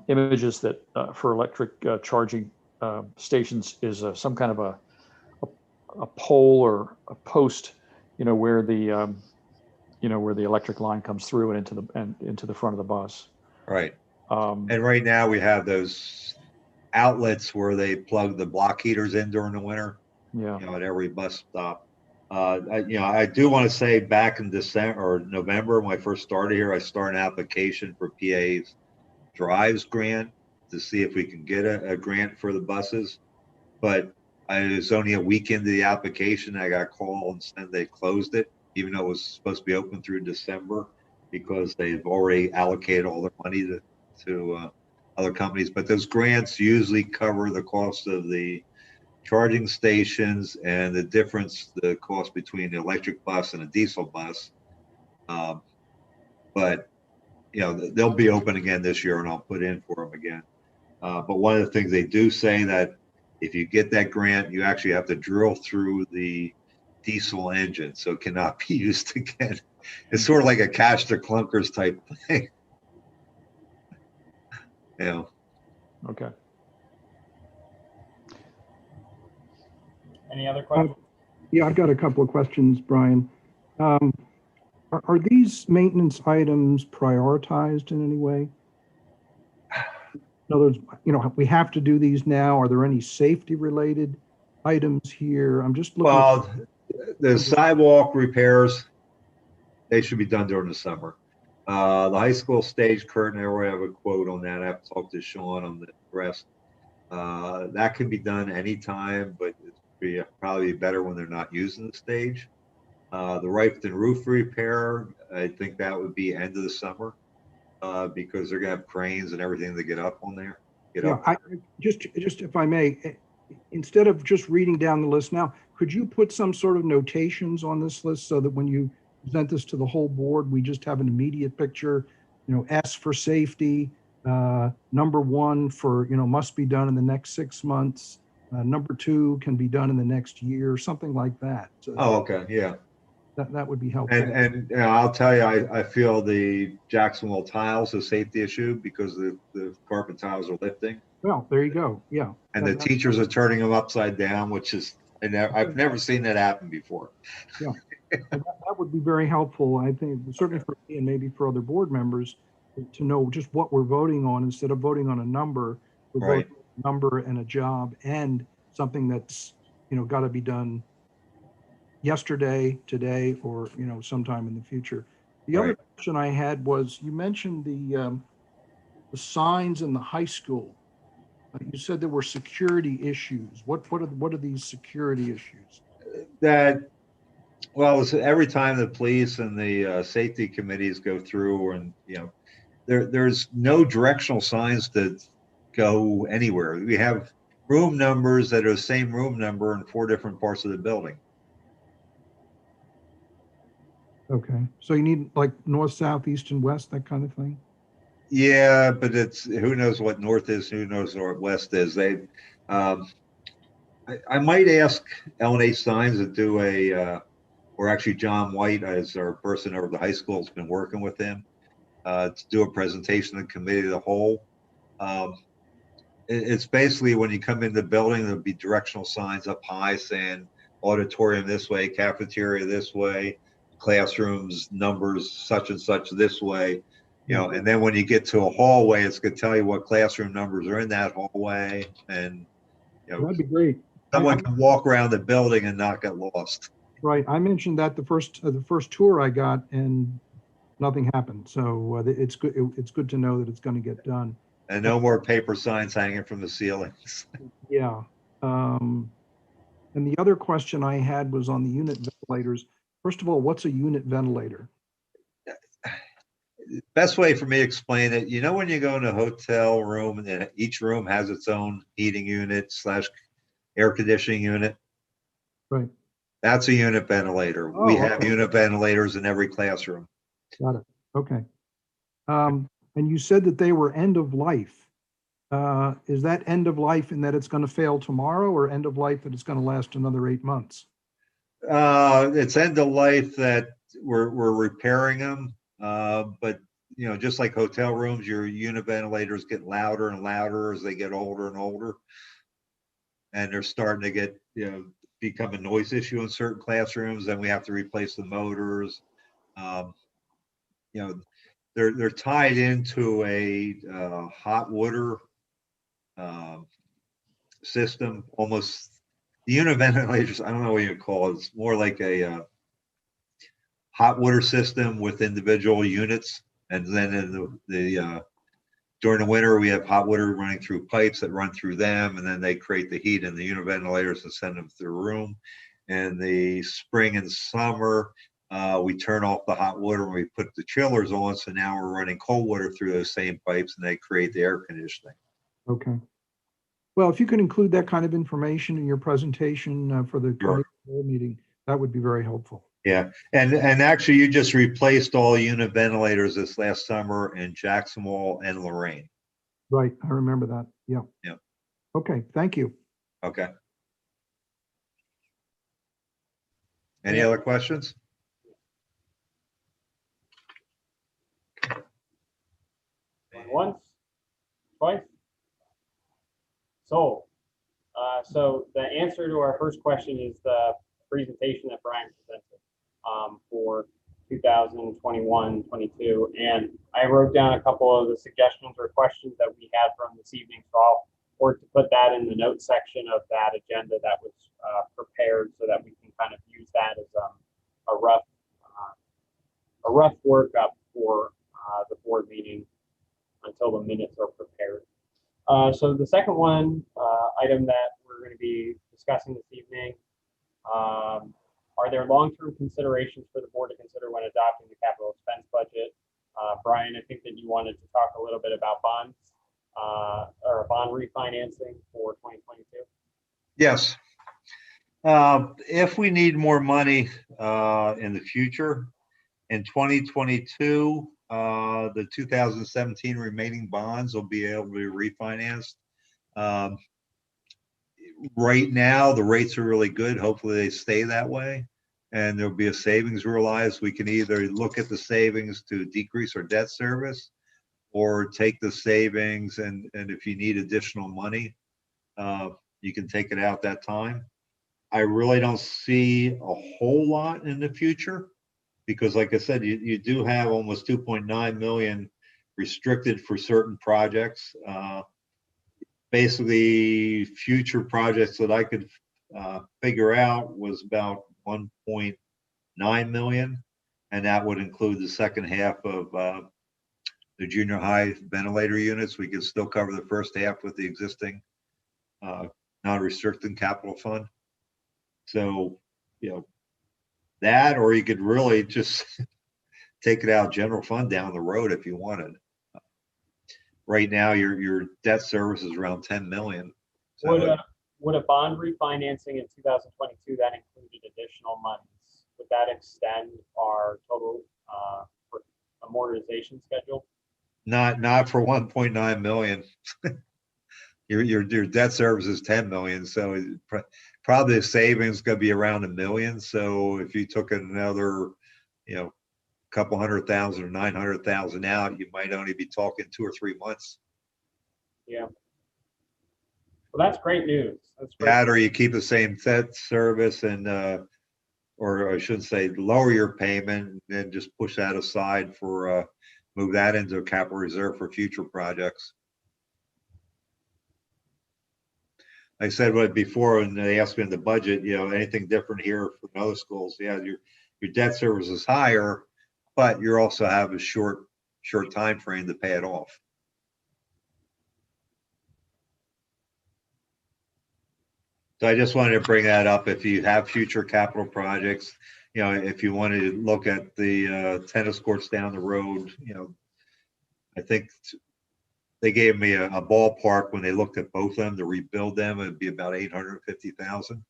images that for electric charging stations is some kind of a pole or a post, where the electric line comes through and into the front of the bus. Right. And right now we have those outlets where they plug the block heaters in during the winter. Yeah. At every bus stop. I do want to say back in December or November when I first started here, I started an application for PA's Drives grant to see if we can get a grant for the buses. But it was only a week into the application, I got called and said they closed it, even though it was supposed to be open through December, because they've already allocated all their money to other companies. But those grants usually cover the cost of the charging stations and the cost between the electric bus and a diesel bus. But they'll be open again this year, and I'll put in for them again. But one of the things they do say that if you get that grant, you actually have to drill through the diesel engine, so it cannot be used again. It's sort of like a cash to clunkers type thing. Okay. Any other questions? Yeah, I've got a couple of questions, Brian. Are these maintenance items prioritized in any way? In other words, we have to do these now. Are there any safety related items here? I'm just looking. Well, the sidewalk repairs, they should be done during the summer. The high school stage curtain, I already have a quote on that. I have to talk to Sean on the rest. That can be done anytime, but it's probably better when they're not using the stage. The Rifton roof repair, I think that would be end of the summer, because they're gonna have cranes and everything to get up on there. Just if I may, instead of just reading down the list now, could you put some sort of notations on this list so that when you present this to the whole board, we just have an immediate picture? S for safety, number 1 for must be done in the next 6 months, Number 2 can be done in the next year, something like that. So Oh, okay, yeah. that would be helpful. And I'll tell you, I feel the Jacksonville tiles a safety issue because the carpet tiles are lifting, Well, there you go. Yeah. and the teachers are turning them upside down, which is, and I've never seen that happen before. Yeah. That would be very helpful, I think, certainly for me and maybe for other board members, to know just what we're voting on instead of voting on a number. We're Right. voting on a number and a job and something that's, got to be done yesterday, today, or, sometime in the future. The other Right. question I had was, you mentioned the signs in the high school. You said there were security issues. What are these security issues? Well, it's every time the police and the safety committees go through, and there's no directional signs that go anywhere. We have room numbers that are the same room number in 4 different parts of the building. Okay, so you need like north, south, east, and west, that kind of thing? Yeah, but it's who knows what north is, who knows what west is. I might ask LNA Signs to do or actually John White, as our person over at the high school, has been working with him to do a presentation to the committee of the whole. It's basically when you come in the building, there'll be directional signs up high saying auditorium this way, cafeteria this way, classrooms numbers such and such this way. And then when you get to a hallway, it's going to tell you what classroom numbers are in that hallway, and That'd be great. someone can walk around the building and not get lost. Right, I mentioned that the first tour I got, and nothing happened. So it's good. It's good to know that it's going to get done. And no more paper signs hanging from the ceilings. Yeah. And the other question I had was on the unit ventilators. First of all, what's a unit ventilator? Best way for me to explain it, when you go in a hotel room and each room has its own heating unit / air conditioning unit. Right. That's a unit ventilator. Oh, We have okay. unit ventilators in every classroom. Got it. Okay. And you said that they were end of life. Is that end of life in that it's going to fail tomorrow, or end of life that it's going to last another 8 months? It's end of life that we're repairing them. But just like hotel rooms, your unit ventilators get louder and louder as they get older and older, and they're starting to get become a noise issue in certain classrooms. Then we have to replace the motors. They're tied into a hot water system. Almost the unit ventilators, I don't know what you call it. It's more like a hot water system with individual units, and then in the during the winter we have hot water running through pipes that run through them, and then they create the heat in the unit ventilators and send them through the room. In the spring and summer, we turn off the hot water and we put the chillers on, so now we're running cold water through those same pipes, and they create the air conditioning. Okay. Well, if you could include that kind of information in your presentation for the Sure. board meeting, that would be very helpful. Yeah, and actually, you just replaced all unit ventilators this last summer in Jacksonville and Lorraine. Right, I remember that. Yeah. Yeah. Okay, thank you. Okay. Any other questions? Once, twice. So the answer to our first question is the presentation that Brian presented for 2021-22, and I wrote down a couple of the suggestions or questions that we had from this evening, so I'll work to put that in the notes section of that agenda that was prepared, so that we can kind of use that as a rough workup for the board meeting until the minutes are prepared. So the second item that we're going to be discussing this evening, are there long-term considerations for the board to consider when adopting the capital expense budget? Brian, I think that you wanted to talk a little bit about bonds or bond refinancing for 2022. Yes. If we need more money in the future, in 2022, the 2017 remaining bonds will be able to be refinanced. right now, the rates are really good. Hopefully they stay that way. And there'll be a savings realized. We can either look at the savings to decrease our debt service or take the savings and if you need additional money, you can take it out that time. I really don't see a whole lot in the future because like I said, you do have almost 2.9 million restricted for certain projects. Basically, future projects that I could figure out was about 1.9 million, and that would include the second half of the junior high ventilator units. We could still cover the first half with the existing non-restricted capital fund. So, you know, that, or you could really just take it out general fund down the road if you wanted. Right now, your debt service is around 10 million. So would a bond refinancing in 2022 that included additional monies, would that extend our total amortization schedule? not for 1.9 million. Your debt service is 10 million, so probably the savings going to be around $1 million. So if you took another, you know, couple 100,000 or 900,000 out, you might only be talking 2 or 3 months. Yeah. Well, that's great news. That's great. That, or you keep the same debt service and, or I shouldn't say lower your payment and then just push that aside for, move that into a capital reserve for future projects. I said what before, and they asked me in the budget, you know, anything different here from other schools? Yeah, your debt service is higher, but you also have a short time frame to pay it off. So I just wanted to bring that up. If you have future capital projects, you know, if you wanted to look at the tennis courts down the road, you know, I think they gave me a ballpark when they looked at both of them to rebuild them. It'd be about 850,000.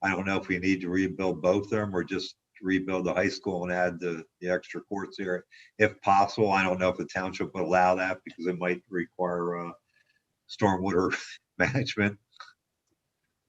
I don't know if we need to rebuild both of them or just rebuild the high school and add the extra courts there. If possible, I don't know if the township would allow that because it might require stormwater management.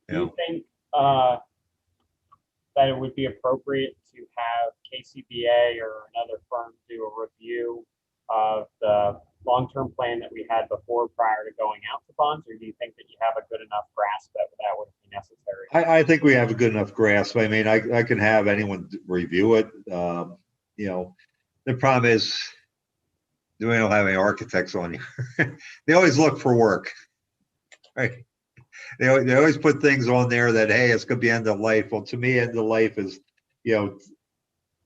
Do you think that it would be appropriate to have KCBA or another firm do a review of the long-term plan that we had before prior to going out to bonds, or do you think that you have a good enough grasp that that would be necessary? I think we have a good enough grasp. I mean, I can have anyone review it. You know, the problem is we don't have any architects on here. They always look for work, right? They always put things on there that, hey, it's going to be end of life. Well, to me, end of life is, you know,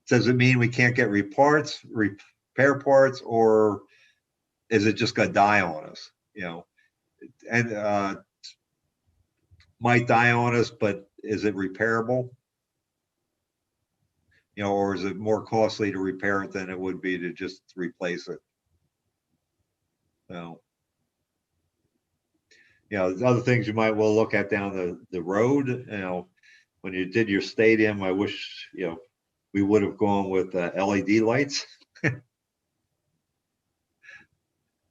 does it mean we can't get repair parts, or is it just going to die on us? You know, and might die on us, but is it repairable? You know, or is it more costly to repair it than it would be to just replace it? So, you know, there's other things you might well look at down the road. You know, when you did your stadium, I wish, you know, we would have gone with LED lights,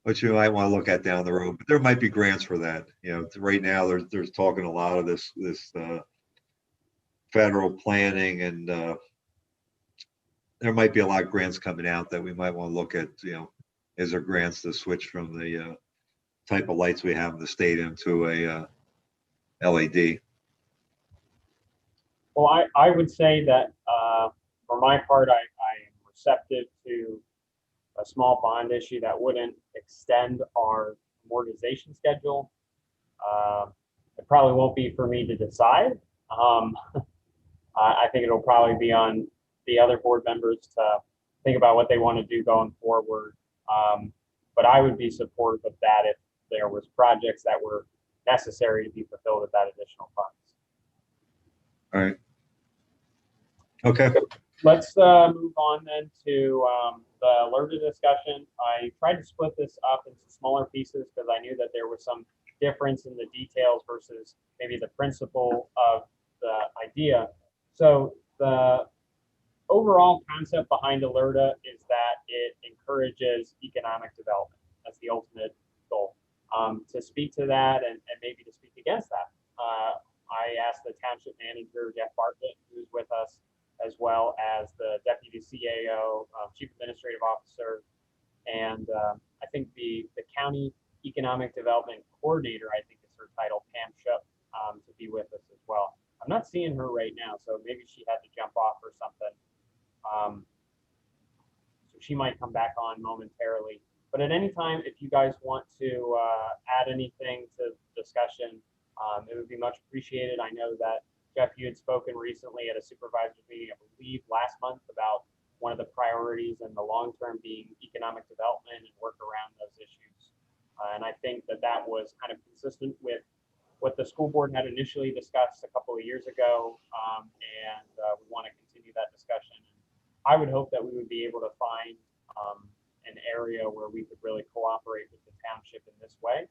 which you might want to look at down the road. But there might be grants for that. You know, right now there's talking a lot of this federal planning, and there might be a lot of grants coming out that we might want to look at. You know, is there grants to switch from the type of lights we have in the stadium to a LED? Well, I would say that for my part, I am receptive to a small bond issue that wouldn't extend our amortization schedule. It probably won't be for me to decide. I think it'll probably be on the other board members to think about what they want to do going forward. But I would be supportive of that if there was projects that were necessary to be fulfilled with that additional funds. All right. Okay. Let's move on then to the alerted discussion. I tried to split this up into smaller pieces because I knew that there was some difference in the details versus maybe the principle of the idea. So the overall concept behind Alerta is that it encourages economic development. That's the ultimate goal. To speak to that and maybe to speak against that, I asked the township manager, Jeff Bartlett, who's with us, as well as the deputy CAO, chief administrative officer, and I think the county economic development coordinator, I think is her title, Pam Shup, to be with us as well. I'm not seeing her right now, so maybe she had to jump off or something. So she might come back on momentarily. But at any time, if you guys want to add anything to the discussion, it would be much appreciated. I know that, Jeff, you had spoken recently at a supervisor's meeting, I believe last month, about one of the priorities and the long term being economic development and work around those issues. And I think that that was kind of consistent with what the school board had initially discussed a couple of years ago, and we want to continue that discussion. And I would hope that we would be able to find an area where we could really cooperate with the township in this way,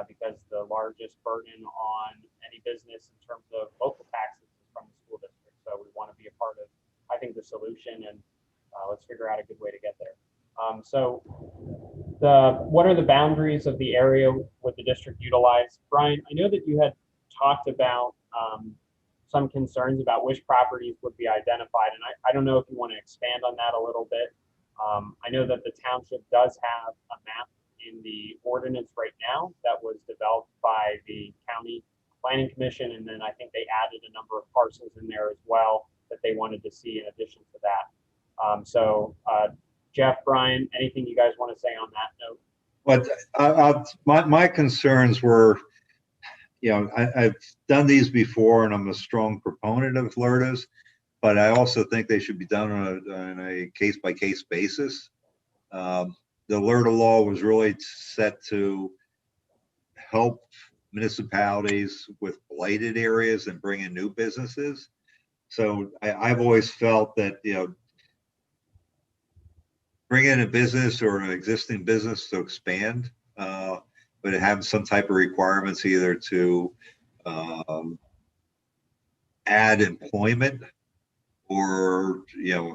because the largest burden on any business in terms of local taxes is from the school district. So we want to be a part of, I think, the solution, and let's figure out a good way to get there. So what are the boundaries of the area would the district utilize? Brian, I know that you had talked about some concerns about which properties would be identified, and I don't know if you want to expand on that a little bit. I know that the township does have a map in the ordinance right now that was developed by the county planning commission, and then I think they added a number of parcels in there as well that they wanted to see in addition to that. Jeff, Brian, anything you guys want to say on that note? But my concerns were, I've done these before, and I'm a strong proponent of LERTAs, but I also think they should be done on a case-by-case basis. The LERTA law was really set to help municipalities with blighted areas and bring in new businesses. So I've always felt that, bring in a business or an existing business to expand, but have some type of requirements either to add employment or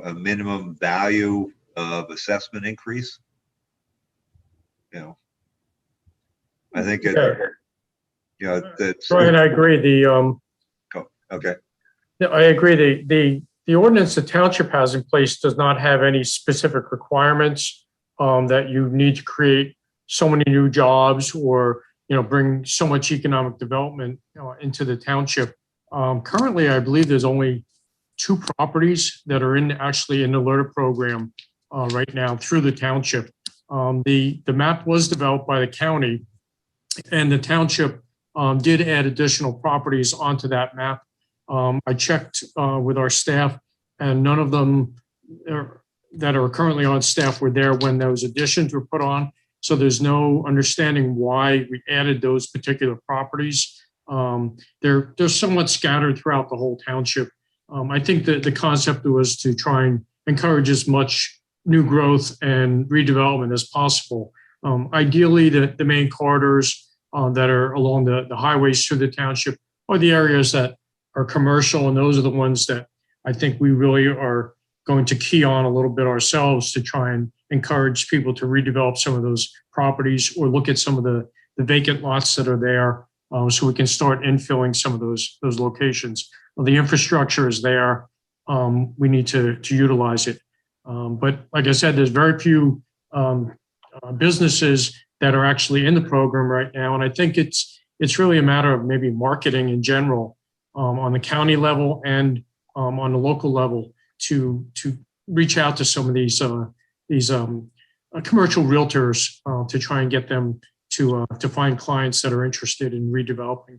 a minimum value of assessment increase. I think that's Brian, I agree. Okay. Yeah, I agree. The ordinance the township has in place does not have any specific requirements that you need to create so many new jobs or bring so much economic development into the township. Currently, I believe there's only 2 properties that are actually in the LERTA program right now through the township. The map was developed by the county, and the township did add additional properties onto that map. I checked with our staff, and none of them that are currently on staff were there when those additions were put on. So there's no understanding why we added those particular properties. They're somewhat scattered throughout the whole township. I think that the concept was to try and encourage as much new growth and redevelopment as possible. Ideally, the main corridors that are along the highways through the township are the areas that are commercial, and those are the ones that I think we really are going to key on a little bit ourselves to try and encourage people to redevelop some of those properties or look at some of the vacant lots that are there, so we can start infilling some of those locations. The infrastructure is there. We need to utilize it. But like I said, there's very few businesses that are actually in the program right now, and I think it's really a matter of maybe marketing in general on the county level and on the local level to reach out to some of these commercial realtors to try and get them to find clients that are interested in redeveloping.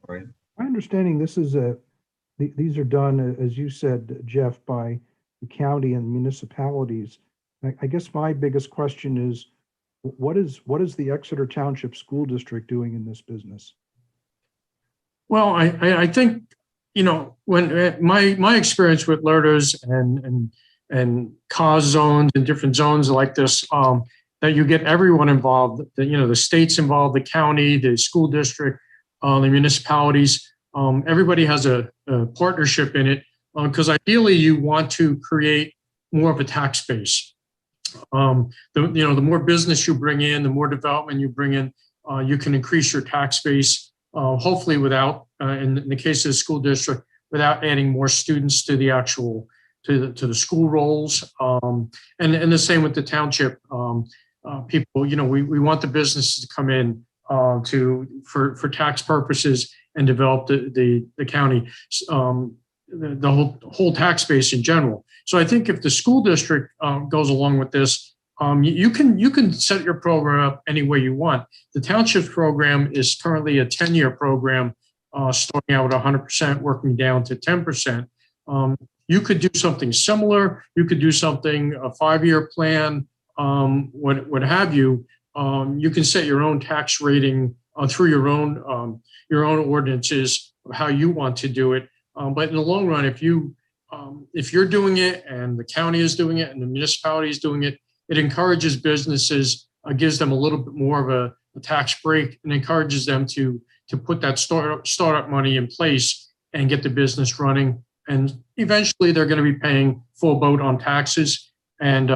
Right. My understanding, these are done, as you said, Jeff, by the county and municipalities. I guess my biggest question is, what is the Exeter Township School District doing in this business? Well, I think, when my experience with LERTAs and cause zones and different zones like this, that you get everyone involved, the state's involved, the county, the school district, the municipalities, everybody has a partnership in it, because ideally you want to create more of a tax base. The more business you bring in, the more development you bring in, you can increase your tax base, hopefully without, in the case of the school district, without adding more students to the actual, to the school rolls. And the same with the township. People, we want the businesses to come in for tax purposes and develop the county, the whole tax base in general. So I think if the school district goes along with this, you can set your program up any way you want. The township program is currently a 10-year program, starting out at 100%, working down to 10%. You could do something similar. You could do something, a 5-year plan, what have you. You can set your own tax rating through your own ordinances of how you want to do it. But in the long run, if you're doing it and the county is doing it and the municipality is doing it, it encourages businesses, gives them a little bit more of a tax break, and encourages them to put that startup money in place and get the business running. And eventually, they're going to be paying full boat on taxes. And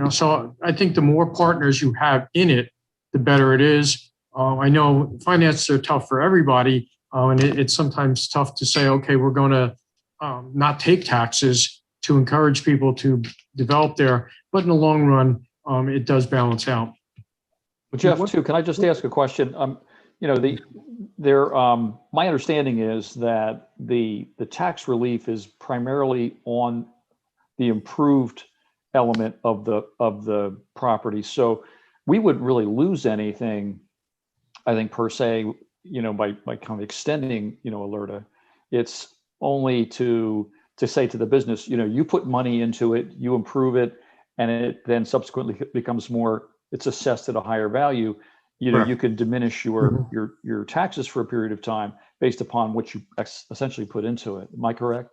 so I think the more partners you have in it, the better it is. I know finances are tough for everybody, and it's sometimes tough to say, okay, we're going to not take taxes to encourage people to develop there. But in the long run, it does balance out. But Jeff, too, can I just ask a question? My understanding is that the tax relief is primarily on the improved element of the property. So we wouldn't really lose anything, I think, per se, by kind of extending, Alerta. It's only to say to the business, you put money into it, you improve it, and it then subsequently becomes more, it's assessed at a higher value. You can diminish your taxes for a period of time based upon what you essentially put into it. Am I correct?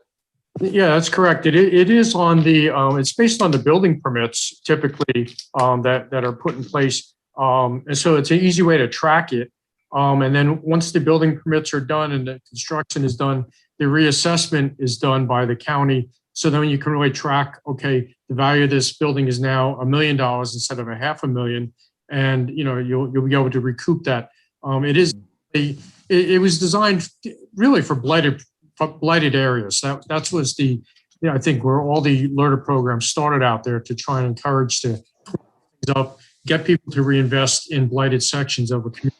Yeah, that's correct. It is on the, it's based on the building permits typically that are put in place. And so it's an easy way to track it. And then once the building permits are done and the construction is done, the reassessment is done by the county. So then you can really track, okay, the value of this building is now $1 million instead of $500,000. And you'll be able to recoup that. It was designed really for blighted areas. That was I think where all the LERTA programs started out there, to try and encourage to things up, get people to reinvest in blighted sections of a community.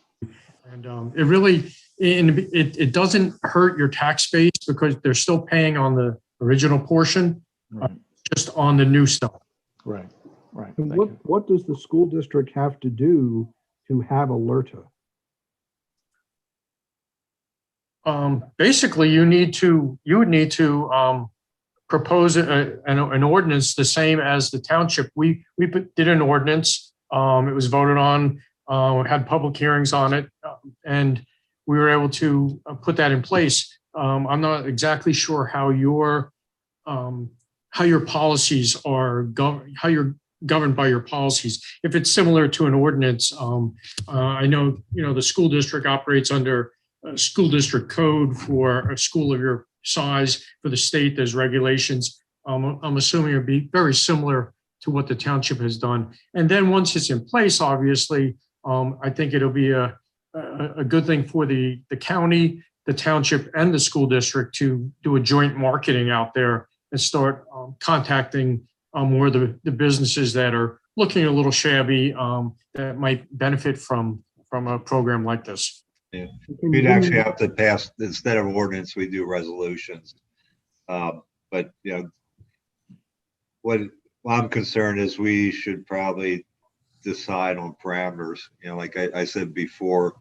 And it doesn't hurt your tax base because they're still paying on the original portion, just on the new stuff. Right. And what does the school district have to do to have Alerta? Basically, you would need to propose an ordinance the same as the township. We did an ordinance. It was voted on. Had public hearings on it, and we were able to put that in place. I'm not exactly sure how your policies are how you're governed by your policies. If it's similar to an ordinance, I know the school district operates under a school district code for a school of your size. For the state, there's regulations. I'm assuming it'd be very similar to what the township has done. And then once it's in place, obviously, I think it'll be a good thing for the county, the township, and the school district to do a joint marketing out there and start contacting more of the businesses that are looking a little shabby, that might benefit from a program like this. Yeah, we'd actually have to pass, instead of ordinance, we do resolutions. But what I'm concerned is we should probably decide on parameters. Like I said before,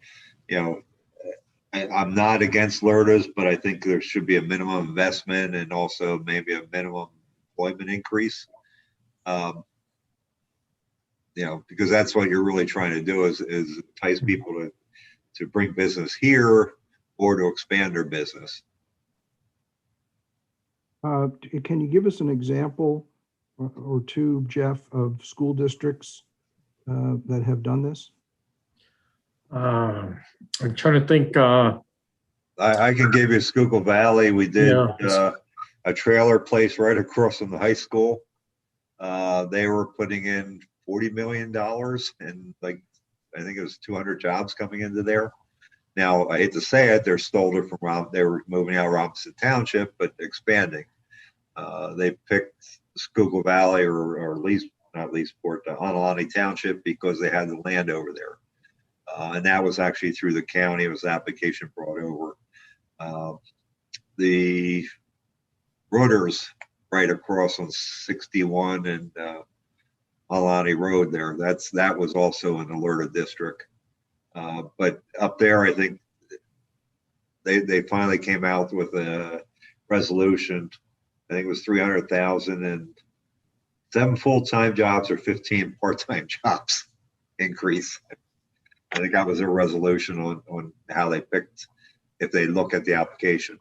I'm not against LERTAs, but I think there should be a minimum investment and also maybe a minimum employment increase. Because that's what you're really trying to do is entice people to bring business here or to expand their business. Can you give us an example or two, Jeff, of school districts that have done this? I'm trying to think. I can give you Schuylkill Valley. We did a trailer place right across from the high school. They were putting in $40 million and like, I think it was 200 jobs coming into there. Now, I hate to say it, they're stolen from they were moving out of Robinson Township, but expanding. They picked Schuylkill Valley or not Leesport, Honolulu Township because they had the land over there. And that was actually through the county. It was an application brought over. The Rooters right across on 61 and Alani Road there. That was also an alerted district. But up there, I think they finally came out with a resolution. I think it was 300,000 and 7 full-time jobs or 15 part-time jobs increase. I think that was their resolution on how they picked if they look at the application.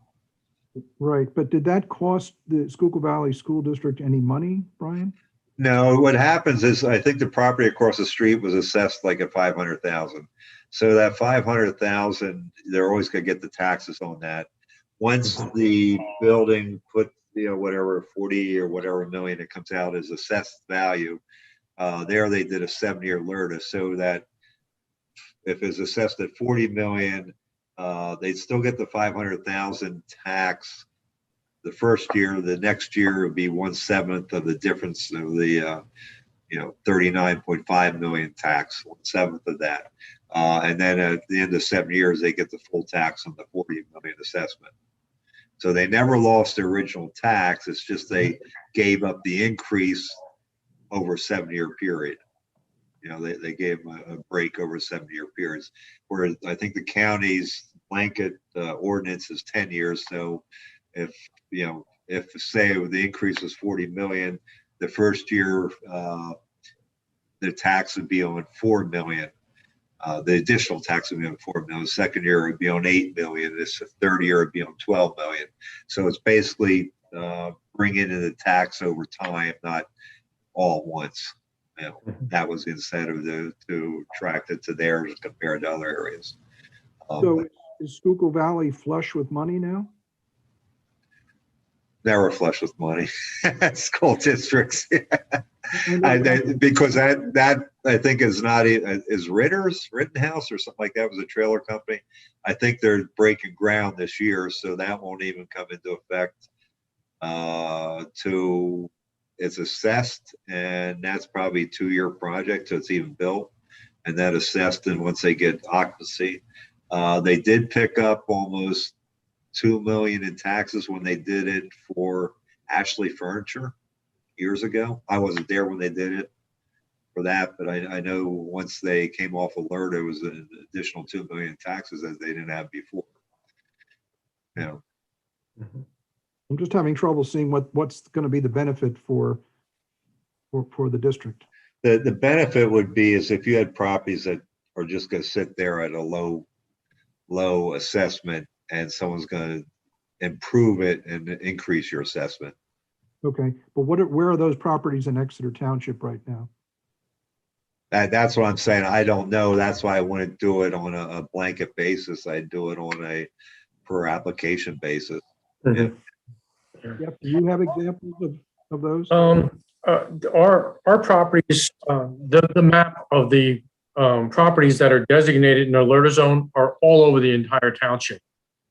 Right, but did that cost the Schuylkill Valley School District any money, Brian? No, what happens is I think the property across the street was assessed like at 500,000. So that 500,000, they're always going to get the taxes on that. Once the building put, whatever 40 or whatever million it comes out as assessed value, there they did a 7-year LERTA so that if it's assessed at 40 million, they'd still get the 500,000 tax the first year. The next year would be 1/7 of the difference of the 39.5 million tax, 1/7 of that. And then at the end of 7 years, they get the full tax on the 40 million assessment. So they never lost their original tax. It's just they gave up the increase over a 7-year period. They gave them a break over 7-year periods. Whereas I think the county's blanket ordinance is 10 years. So if say the increase was 40 million, the first year the tax would be on 4 million. The additional tax would be on 4 million. The second year would be on 8 million. This third year would be on 12 million. So it's basically bringing in the tax over time, not all at once. That was the incentive to attract it to theirs compared to other areas. So is Schuylkill Valley flush with money now? Never flush with money. School districts. Because that I think is not is Rittenhouse or something like that was a trailer company. I think they're breaking ground this year, so that won't even come into effect it's assessed, and that's probably a 2-year project till it's even built, and that assessed, and once they get occupancy, they did pick up almost 2 million in taxes when they did it for Ashley Furniture years ago. I wasn't there when they did it for that, but I know once they came off alert, it was an additional 2 million taxes that they didn't have before. I'm just having trouble seeing what's going to be the benefit for the district. The benefit would be is if you had properties that are just going to sit there at a low assessment, and someone's going to improve it and increase your assessment. Okay, but where are those properties in Exeter Township right now? That's what I'm saying. I don't know. That's why I wouldn't do it on a blanket basis. I'd do it on a per application basis. Mhm. Yep. Do you have examples of those? Our properties, the map of the properties that are designated in the alerter zone are all over the entire township.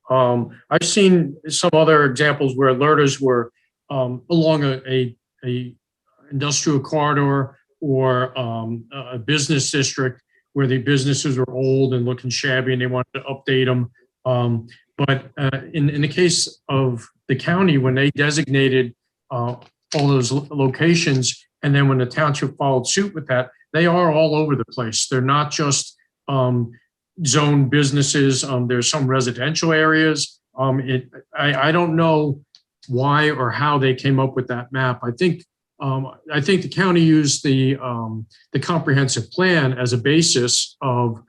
I've seen some other examples where alerters were along a industrial corridor or a business district where the businesses were old and looking shabby and they wanted to update them. But in the case of the county, when they designated all those locations, and then when the township followed suit with that, they are all over the place. They're not just zone businesses. There's some residential areas. I don't know why or how they came up with that map. I think the county used the comprehensive plan as a basis of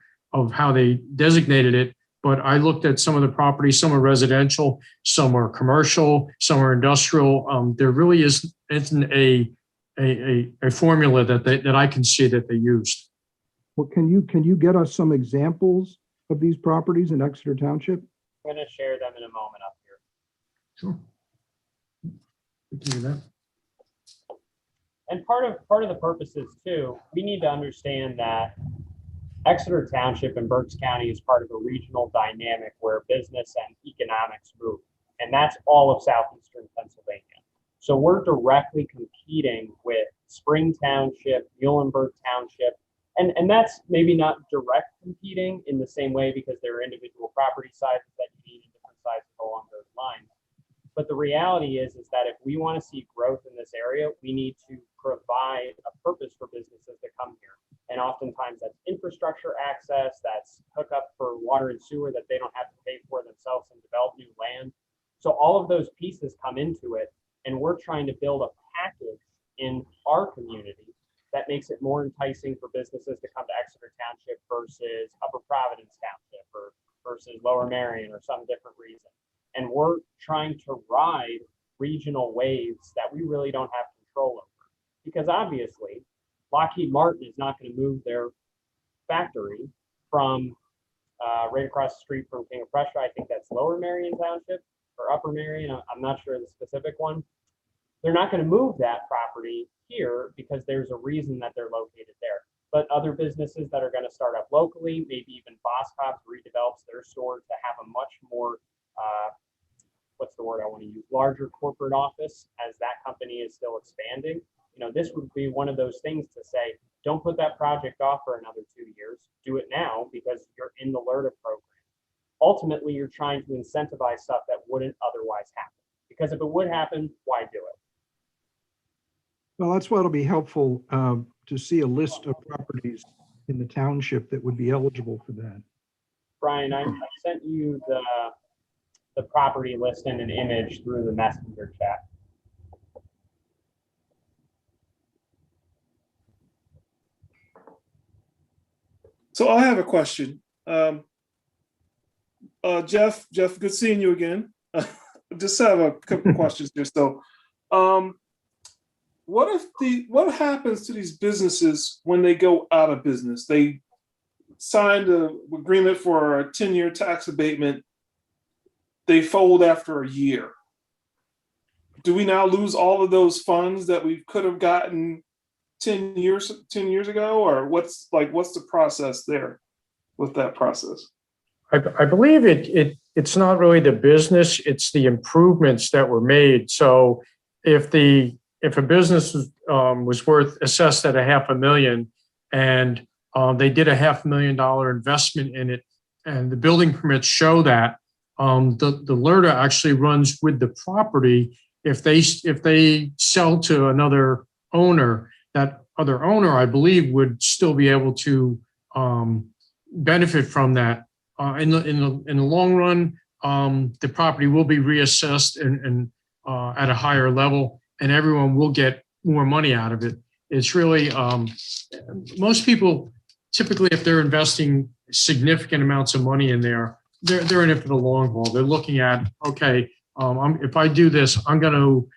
how they designated it. But I looked at some of the properties. Some are residential, some are commercial, some are industrial. There really isn't a formula that I can see that they used. Well, can you get us some examples of these properties in Exeter Township? I'm going to share them in a moment up here. Sure. We can do that. And part of the purpose is too, we need to understand that Exeter Township in Berks County is part of a regional dynamic where business and economics move, and that's all of southeastern Pennsylvania. So we're directly competing with Spring Township, Muhlenberg Township, and that's maybe not direct competing in the same way because there are individual property sizes that you need and different sizes along those lines. But the reality is that if we want to see growth in this area, we need to provide a purpose for businesses to come here. And oftentimes that's infrastructure access, that's hookup for water and sewer that they don't have to pay for themselves and develop new land. So all of those pieces come into it, and we're trying to build a package in our community that makes it more enticing for businesses to come to Exeter Township versus Upper Providence Township or versus Lower Marion or some different reason. And we're trying to ride regional waves that we really don't have control over. Because obviously, Lockheed Martin is not going to move their factory from right across the street from King of Prussia. I think that's Lower Marion Township or Upper Marion. I'm not sure the specific one. They're not going to move that property here because there's a reason that they're located there. But other businesses that are going to start up locally, maybe even Boscov's redevelops their store to have a much more, what's the word I want to use, larger corporate office as that company is still expanding. You know, this would be one of those things to say, don't put that project off for another 2 years. Do it now because you're in the LERTA program. Ultimately, you're trying to incentivize stuff that wouldn't otherwise happen. Because if it would happen, why do it? Well, that's why it'll be helpful to see a list of properties in the township that would be eligible for that. Brian, I sent you the property list and an image through the messenger chat. So I have a question. Jeff, good seeing you again. Just have a couple questions here. So, what happens to these businesses when they go out of business? They signed an agreement for a 10-year tax abatement. They fold after a year. Do we now lose all of those funds that we could have gotten 10 years ago, or what's the process there with that process? I believe it's not really the business, it's the improvements that were made. So if a business was assessed at $500,000 and they did a $500,000 investment in it, and the building permits show that, the LERTA actually runs with the property. If they sell to another owner, that other owner, I believe, would still be able to benefit from that. In the long run, the property will be reassessed and at a higher level, and everyone will get more money out of it. It's really most people typically, if they're investing significant amounts of money in there, they're in it for the long haul. They're looking at, okay, if I do this, I'm going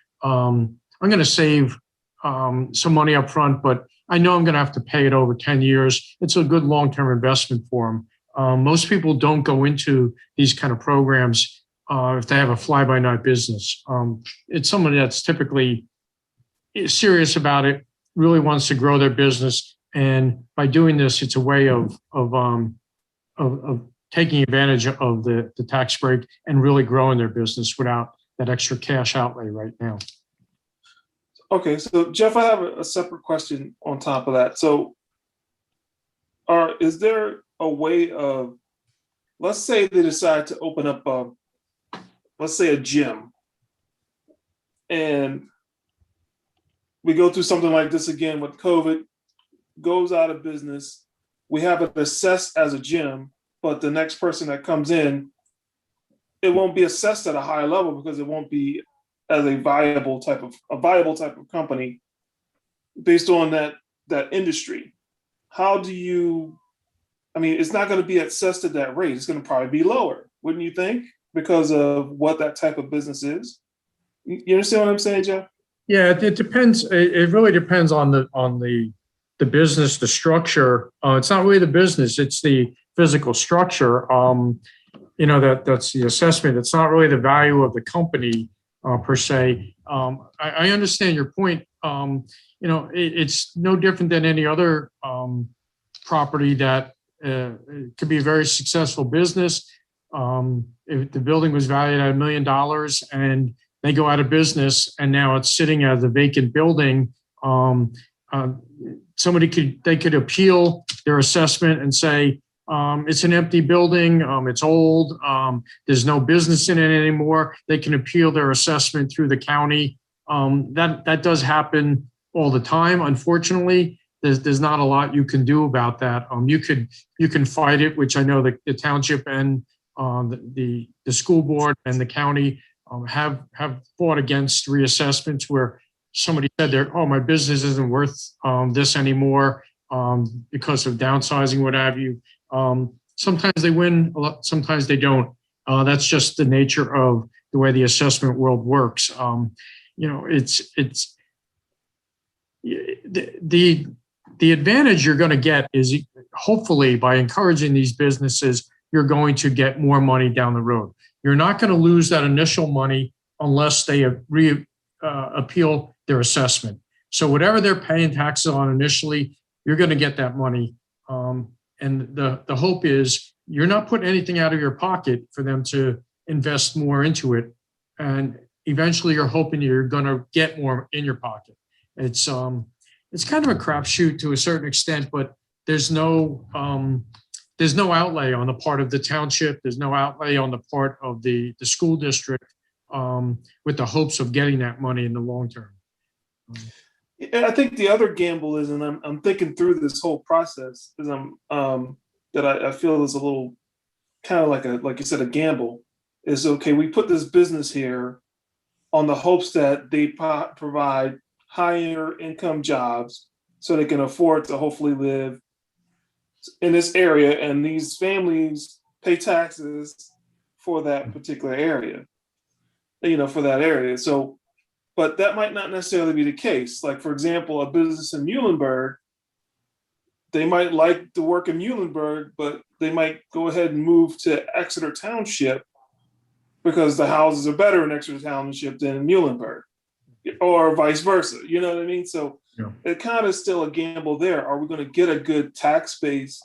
to save some money up front, but I know I'm going to have to pay it over 10 years. It's a good long-term investment for them. Most people don't go into these kind of programs if they have a fly-by-night business. It's somebody that's typically serious about it, really wants to grow their business, and by doing this, it's a way of taking advantage of the tax break and really growing their business without that extra cash outlay right now. Okay, so Jeff, I have a separate question on top of that. So, is there a way of, let's say they decide to open up let's say a gym, and we go through something like this again with COVID, goes out of business, we have it assessed as a gym, but the next person that comes in, it won't be assessed at a higher level because it won't be as a viable type of company based on that industry. How do you, I mean, it's not going to be assessed at that rate. It's going to probably be lower, wouldn't you think? Because of what that type of business is. You understand what I'm saying, Jeff? Yeah, it depends. It really depends on the business, the structure. It's not really the business; it's the physical structure. That's the assessment. It's not really the value of the company. per se. I understand your point. It's no different than any other property that it could be a very successful business. If the building was valued at $1 million and they go out of business and now it's sitting as a vacant building, they could appeal their assessment and say, it's an empty building, it's old, there's no business in it anymore. They can appeal their assessment through the county. That does happen all the time. Unfortunately, there's not a lot you can do about that. You can fight it, which I know that the township and the school board and the county have fought against reassessments where somebody said my business isn't worth this anymore because of downsizing, what have you. Sometimes they win, sometimes they don't. That's just the nature of the way the assessment world works. It's the advantage you're going to get is hopefully by encouraging these businesses, you're going to get more money down the road. You're not going to lose that initial money unless they appeal their assessment. So whatever they're paying taxes on initially, you're going to get that money. And the hope is you're not putting anything out of your pocket for them to invest more into it. And eventually you're hoping you're going to get more in your pocket. It's kind of a crapshoot to a certain extent, but there's no outlay on the part of the township. There's no outlay on the part of the school district with the hopes of getting that money in the long term. I think the other gamble is, and I'm thinking through this whole process, is that I feel is a little kind of like you said, a gamble. Is okay, we put this business here on the hopes that they provide higher income jobs so they can afford to hopefully live in this area, and these families pay taxes for that particular area, for that area. So, but that might not necessarily be the case. Like, for example, a business in Muhlenberg, they might like to work in Muhlenberg, but they might go ahead and move to Exeter Township because the houses are better in Exeter Township than in Muhlenberg, or vice versa. You know what I mean? So it kind of still a gamble there. Are we going to get a good tax base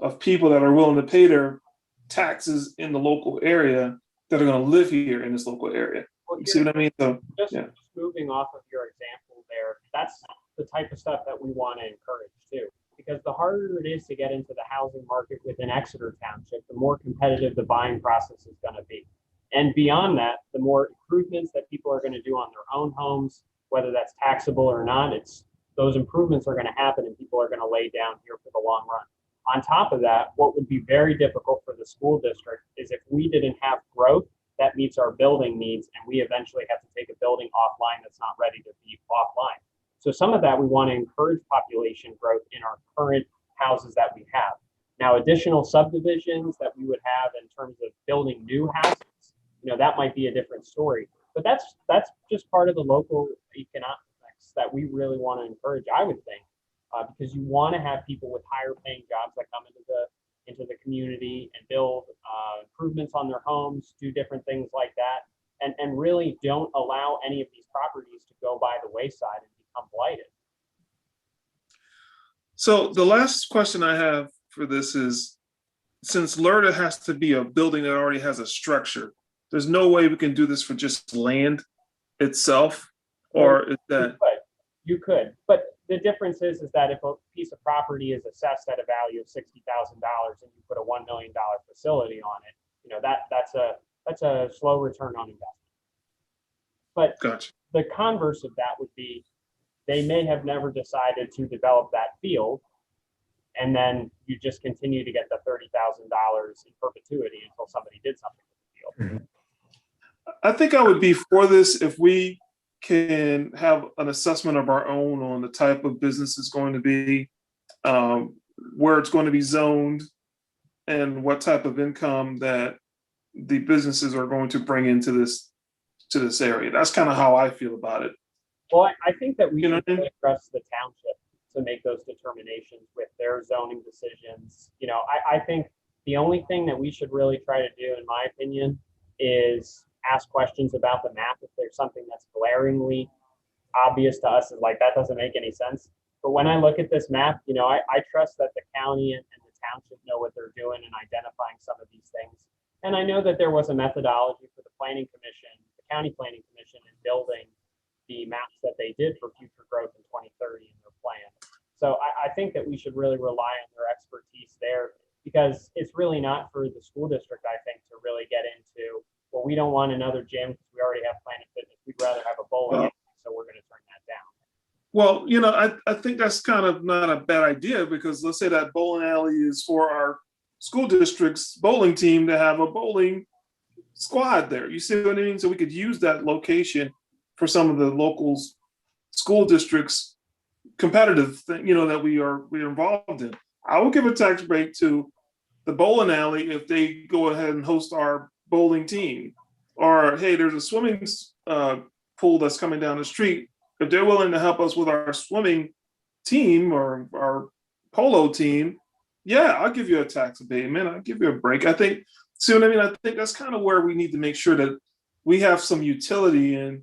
of people that are willing to pay their taxes in the local area that are going to live here in this local area? You see what I mean? So just moving off of your example there, that's the type of stuff that we want to encourage too. Because the harder it is to get into the housing market within Exeter Township, the more competitive the buying process is going to be. And beyond that, the more improvements that people are going to do on their own homes, whether that's taxable or not, those improvements are going to happen and people are going to lay down here for the long run. On top of that, what would be very difficult for the school district is if we didn't have growth that meets our building needs and we eventually have to take a building offline that's not ready to be offline. So some of that we want to encourage population growth in our current houses that we have. Now, additional subdivisions that we would have in terms of building new houses, that might be a different story. But that's just part of the local economics that we really want to encourage, I would think, because you want to have people with higher paying jobs that come into the community and build improvements on their homes, do different things like that, and really don't allow any of these properties to go by the wayside and become blighted. So the last question I have for this is, since LERTA has to be a building that already has a structure, there's no way we can do this for just land itself, or is that? You could, but the difference is that if a piece of property is assessed at a value of $60,000 and you put a $1 million facility on it, that's a slow return on investment. But Gotcha. The converse of that would be they may have never decided to develop that field, and then you just continue to get the $30,000 in perpetuity until somebody did something with the field. Mm-hmm. I think I would be for this if we can have an assessment of our own on the type of business it's going to be, where it's going to be zoned, and what type of income that the businesses are going to bring into this area. That's kind of how I feel about it. Well, I think that we should really trust the township to make those determinations with their zoning decisions. I think the only thing that we should really try to do, in my opinion, is ask questions about the map if there's something that's glaringly obvious to us, is like, that doesn't make any sense. But when I look at this map, you know, I trust that the county and the township know what they're doing in identifying some of these things. And I know that there was a methodology for the planning commission, the county planning commission, in building the maps that they did for future growth in 2030 in their plan. So I think that we should really rely on their expertise there, because it's really not for the school district, I think, to really get into, well, we don't want another gym because we already have Planet Fitness. We'd rather have a bowling alley, so we're going to turn that down. Well, you know, I think that's kind of not a bad idea, because let's say that bowling alley is for our school district's bowling team to have a bowling squad there. You see what I mean? So we could use that location for some of the local school districts' competitive thing, you know, that we're involved in. I will give a tax break to the bowling alley if they go ahead and host our bowling team. Or, hey, there's a swimming pool that's coming down the street. If they're willing to help us with our swimming team or our polo team, yeah, I'll give you a tax abatement. I'll give you a break. I think, see what I mean? I think that's kind of where we need to make sure that we have some utility in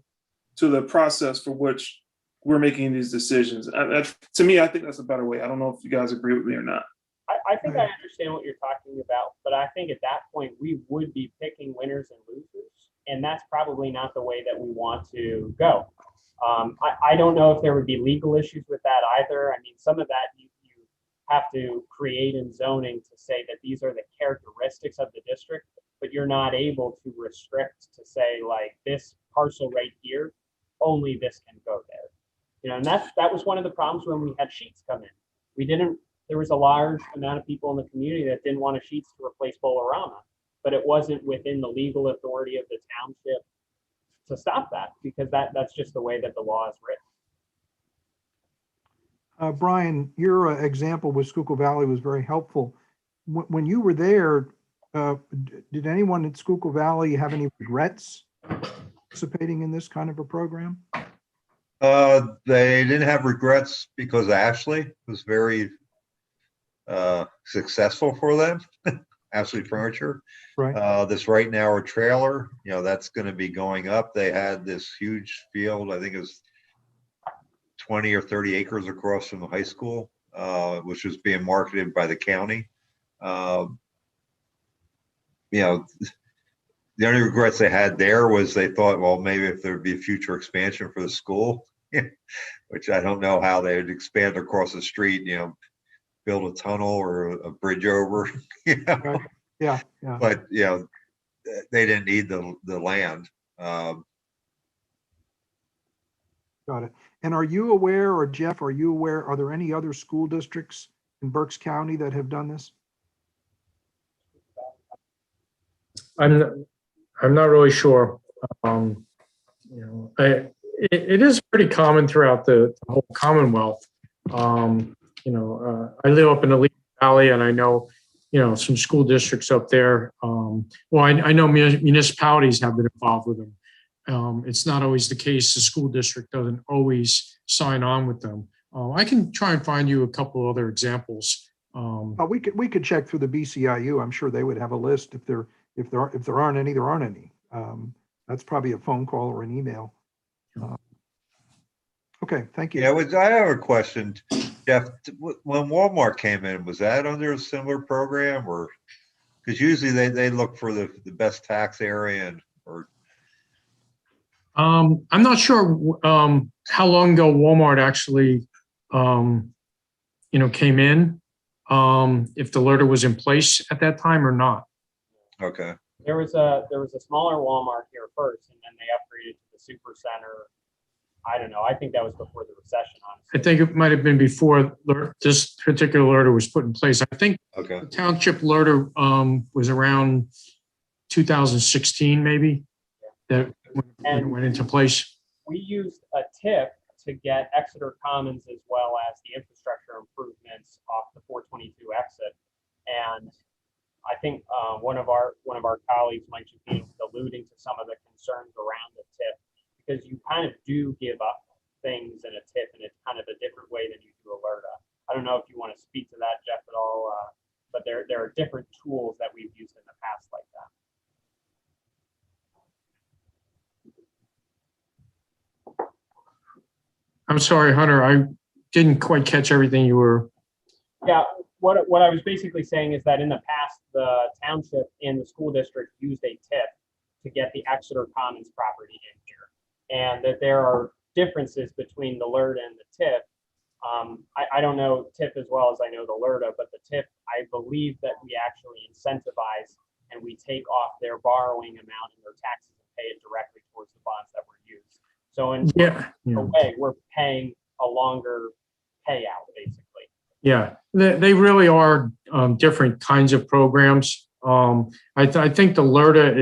to the process for which we're making these decisions. To me, I think that's a better way. I don't know if you guys agree with me or not. I think I understand what you're talking about, but I think at that point we would be picking winners and losers, and that's probably not the way that we want to go. I don't know if there would be legal issues with that either. I mean, some of that you have to create in zoning to say that these are the characteristics of the district, but you're not able to restrict to say, like, this parcel right here, only this can go there. You know, and that was one of the problems when we had Sheets come in. There was a large amount of people in the community that didn't want a Sheets to replace Bolorama, but it wasn't within the legal authority of the township to stop that, because that's just the way that the law is written. Brian, your example with Schuylkill Valley was very helpful. When you were there, did anyone at Schuylkill Valley have any regrets participating in this kind of a program? They didn't have regrets because Ashley was very successful for them. Ashley Furniture. Right. This Right Now or trailer, you know, that's going to be going up. They had this huge field, I think it was 20 or 30 acres across from the high school, which was being marketed by the county. You know, the only regrets they had there was they thought, well, maybe if there would be a future expansion for the school, which I don't know how they would expand across the street, you know, build a tunnel or a bridge over, you know. Right. Yeah. But, you know, they didn't need the land. Got it. And are you aware, or Jeff, are you aware, are there any other school districts in Berks County that have done this? I'm not really sure. You know, it is pretty common throughout the whole Commonwealth. You know, I live up in the Lee Valley, and I know, you know, some school districts up there. Well, I know municipalities have been involved with them. It's not always the case. The school district doesn't always sign on with them. I can try and find you a couple other examples. We could check through the BCIU. I'm sure they would have a list. If there aren't any, there aren't any. That's probably a phone call or an email. Okay, thank you. Yeah, I have a question, Jeff. When Walmart came in, was that under a similar program, or because usually they look for the best tax area and or. I'm not sure how long ago Walmart actually, you know, came in. If the LERTA was in place at that time or not. Okay. There was a smaller Walmart here first, and then they upgraded to the super center. I don't know. I think that was before the recession, honestly. I think it might have been before this particular LERTA was put in place. I think Okay. the Township LERTA was around 2016, maybe, that when it went into place. We used a TIP to get Exeter Commons as well as the infrastructure improvements off the 422 exit. And I think one of our colleagues, Mike Chapin, was alluding to some of the concerns around the TIP, because you kind of do give up things in a TIP, and it's kind of a different way than you do LERTA. I don't know if you want to speak to that, Jeff, at all, but there are different tools that we've used in the past like that. I'm sorry, Hunter, I didn't quite catch everything you were. Yeah, what I was basically saying is that in the past, the township and the school district used a TIF to get the Exeter Commons property in here. And that there are differences between the LERTA and the TIF. I don't know TIF as well as I know the LERTA, but the TIF, I believe that we actually incentivize and we take off their borrowing amount and their taxes and pay it directly towards the bonds that were used. So in a way, we're paying a longer payout, basically. Yeah, they really are different kinds of programs. I think the LERTA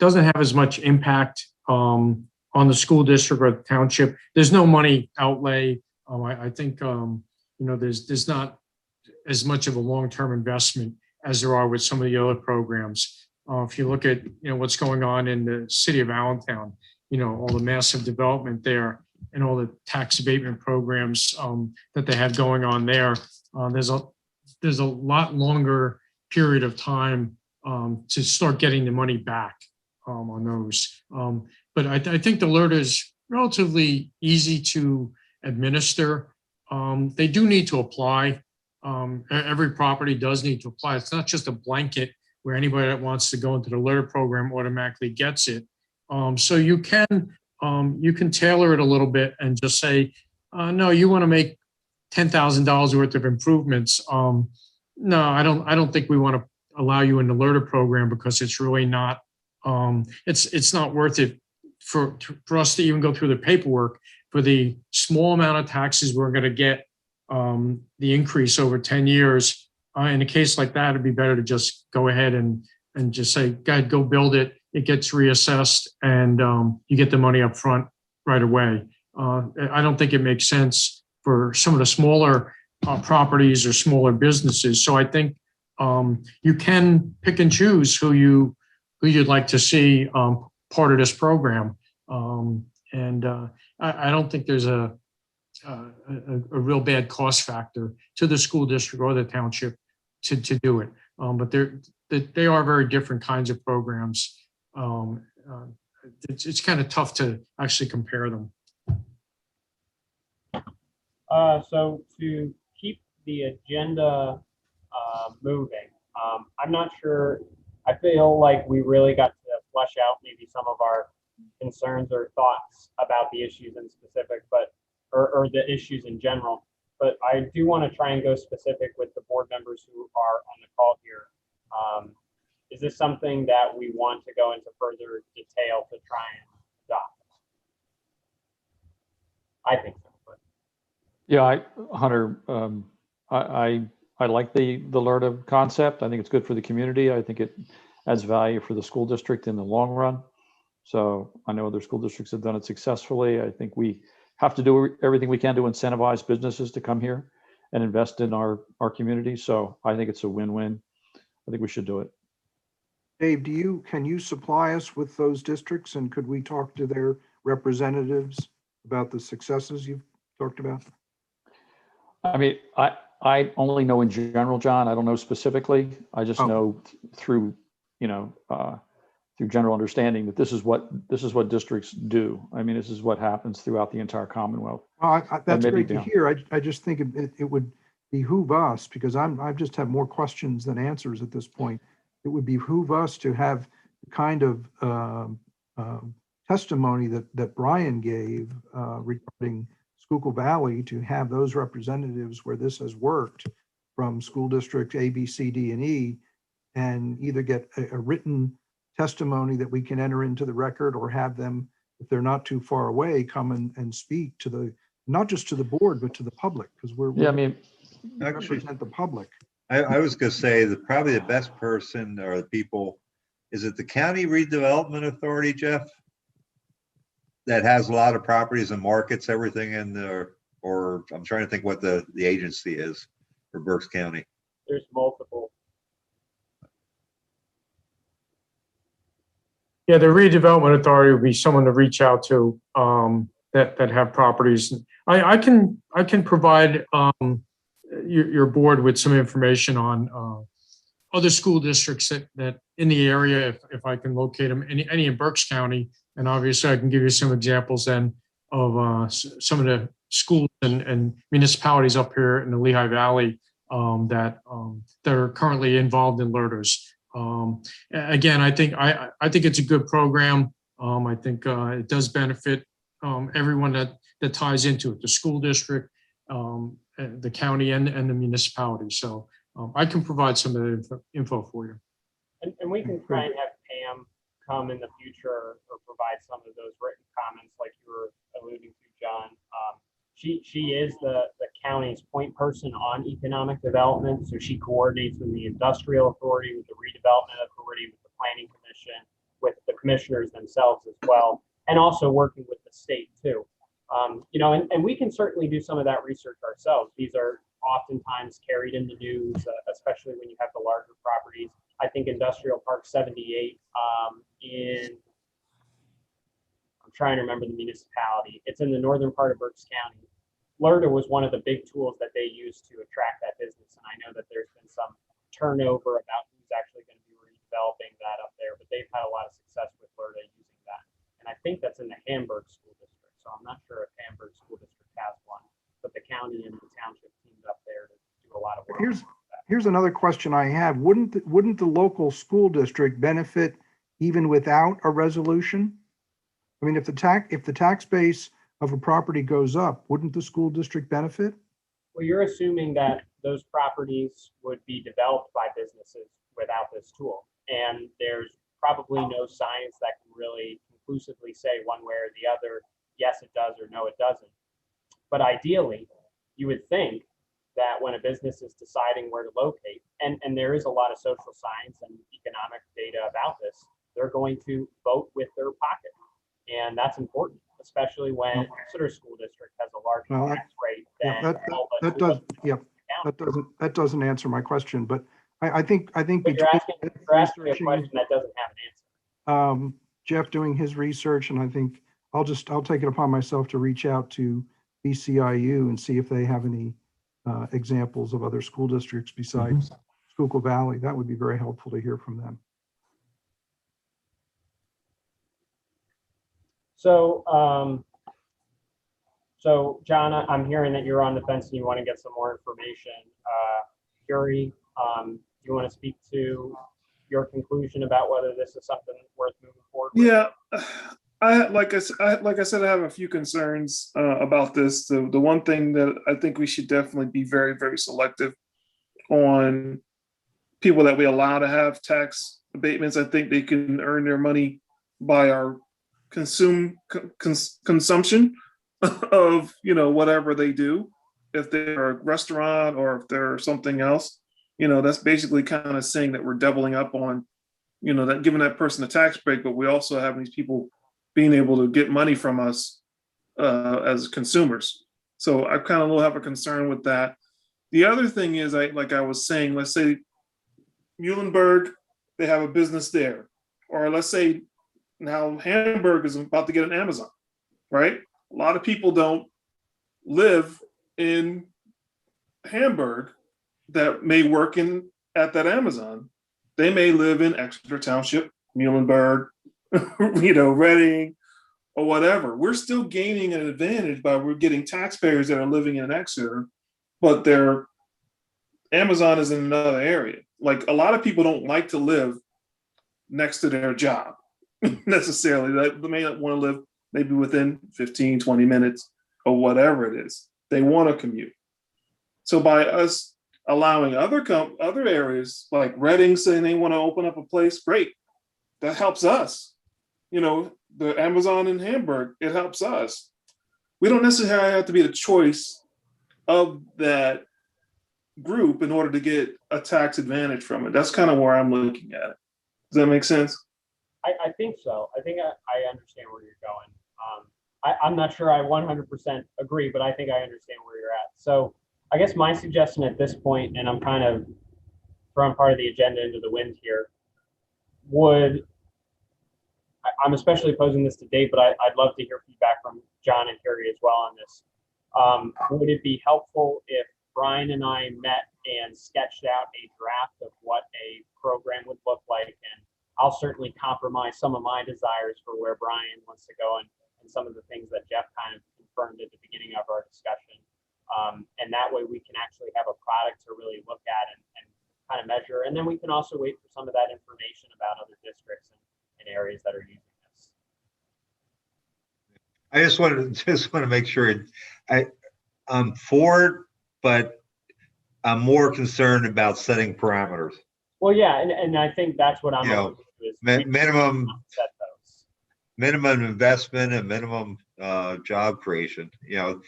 doesn't have as much impact on the school district or the township. There's no money outlay. I think there's not as much of a long-term investment as there are with some of the other programs. If you look at what's going on in the city of Allentown, all the massive development there and all the tax abatement programs that they have going on there, there's a lot longer period of time to start getting the money back on those. But I think the LERTA is relatively easy to administer. They do need to apply. Every property does need to apply. It's not just a blanket where anybody that wants to go into the LERTA program automatically gets it. So you can tailor it a little bit and just say, no, you want to make $10,000 worth of improvements. No, I don't think we want to allow you in the LERTA program because it's really not, it's not worth it for us to even go through the paperwork for the small amount of taxes we're going to get, the increase over 10 years. In a case like that, it'd be better to just go ahead and just say, go build it. It gets reassessed and you get the money up front right away. I don't think it makes sense for some of the smaller properties or smaller businesses. So I think you can pick and choose who you'd like to see part of this program. I don't think there's a real bad cost factor to the school district or the township to do it. But they are very different kinds of programs. It's kind of tough to actually compare them. So to keep the agenda moving, I'm not sure. I feel like we really got to flesh out maybe some of our concerns or thoughts about the issues in specific, or the issues in general. But I do want to try and go specific with the board members who are on the call here. Is this something that we want to go into further detail to try and adopt? I think so. But. Yeah, Hunter, I like the LERTA concept. I think it's good for the community. I think it adds value for the school district in the long run. So I know other school districts have done it successfully. I think we have to do everything we can to incentivize businesses to come here and invest in our community. So I think it's a win-win. I think we should do it. Dave, can you supply us with those districts, and could we talk to their representatives about the successes you've talked about? I mean, I only know in general, John. I don't know specifically. I just know through general understanding that this is what districts do. I mean, this is what happens throughout the entire Commonwealth. That's great to hear. I just think it would behoove us, because I just have more questions than answers at this point. It would behoove us to have the kind of testimony that Brian gave regarding Schuylkill Valley, to have those representatives where this has worked from school district A, B, C, D, and E, and either get a written testimony that we can enter into the record, or have them, if they're not too far away, come and speak to not just to the board, but to the public, because we represent the public. I was going to say that probably the best person or the people, is it the County Redevelopment Authority, Jeff? That has a lot of properties and markets, everything in there, or I'm trying to think what the agency is for Berks County. There's multiple. Yeah, the redevelopment authority would be someone to reach out to that have properties. I can provide your board with some information on other school districts that in the area, if I can locate them, any in Berks County And obviously I can give you some examples then of some of the schools and municipalities up here in the Lehigh Valley that are currently involved in LERTers. Again, I think it's a good program. I think it does benefit everyone that ties into it, the school district, the county, and the municipality. So I can provide some of the info for you. And we can try and have Pam come in the future or provide some of those written comments like you were alluding to, John. She is the county's point person on economic development. So she coordinates with the industrial authority, with the redevelopment authority, with the planning commission, with the commissioners themselves as well, and also working with the state too. You know, and we can certainly do some of that research ourselves. These are oftentimes carried in the news, especially when you have the larger properties. I think Industrial Park 78 I'm trying to remember the municipality. It's in the northern part of Berks County. LERTA was one of the big tools that they used to attract that business. And I know that there's been some turnover about who's actually going to be redeveloping that up there, but they've had a lot of success with LERTA using that. And I think that's in the Hamburg School District. So I'm not sure if Hamburg School District has one, but the county and the township teamed up there to do a lot of work. Here's another question I have. Wouldn't the local school district benefit even without a resolution? I mean, if the tax base of a property goes up, wouldn't the school district benefit? Well, you're assuming that those properties would be developed by businesses without this tool. And there's probably no science that can really conclusively say one way or the other, yes, it does or no, it doesn't. But ideally, you would think that when a business is deciding where to locate, and there is a lot of social science and economic data about this, they're going to vote with their pocket. And that's important, especially when Exeter School District has a larger tax rate than that doesn't answer my question, but I think but you're asking a question that doesn't have an answer. Jeff doing his research, and I think I'll take it upon myself to reach out to BCIU and see if they have any examples of other school districts besides Schuylkill Valley. That would be very helpful to hear from them. So, so John, I'm hearing that you're on the fence and you want to get some more information. Curie, do you want to speak to your conclusion about whether this is something worth moving forward with? Yeah, like I said, I have a few concerns about this. The one thing that I think we should definitely be very, very selective on people that we allow to have tax abatements. I think they can earn their money by our consumption of, you know, whatever they do. If they're a restaurant or if they're something else, you know, that's basically kind of saying that we're doubling up on, you know, that giving that person a tax break, but we also have these people being able to get money from us as consumers. So I kind of have a concern with that. The other thing is, like I was saying, let's say Muhlenberg, they have a business there, or let's say now Hamburg is about to get an Amazon, right? A lot of people don't live in Hamburg that may work at that Amazon. They may live in Exeter Township, Muhlenberg, you know, Reading, or whatever. We're still gaining an advantage by we're getting taxpayers that are living in Exeter, but their Amazon is in another area. Like a lot of people don't like to live next to their job necessarily. They may not want to live maybe within 15, 20 minutes or whatever it is. They want to commute. So by us allowing other areas like Reading saying they want to open up a place, great. That helps us. You know, the Amazon in Hamburg, it helps us. We don't necessarily have to be the choice of that group in order to get a tax advantage from it. That's kind of where I'm looking at it. Does that make sense? I think so. I think I understand where you're going. I'm not sure I 100% agree, but I think I understand where you're at. So I guess my suggestion at this point, and I'm kind of throwing part of the agenda into the wind here, I'm especially posing this to Dave, but I'd love to hear feedback from John and Carrie as well on this. Would it be helpful if Brian and I met and sketched out a draft of what a program would look like? And I'll certainly compromise some of my desires for where Brian wants to go and some of the things that Jeff kind of confirmed at the beginning of our discussion. And that way we can actually have a product to really look at and kind of measure. And then we can also wait for some of that information about other districts and areas that are using this. I just want to make sure I'm for it, but I'm more concerned about setting parameters. Well, yeah, and I think that's what I'm You know, is minimum set those. minimum investment and minimum job creation. You know,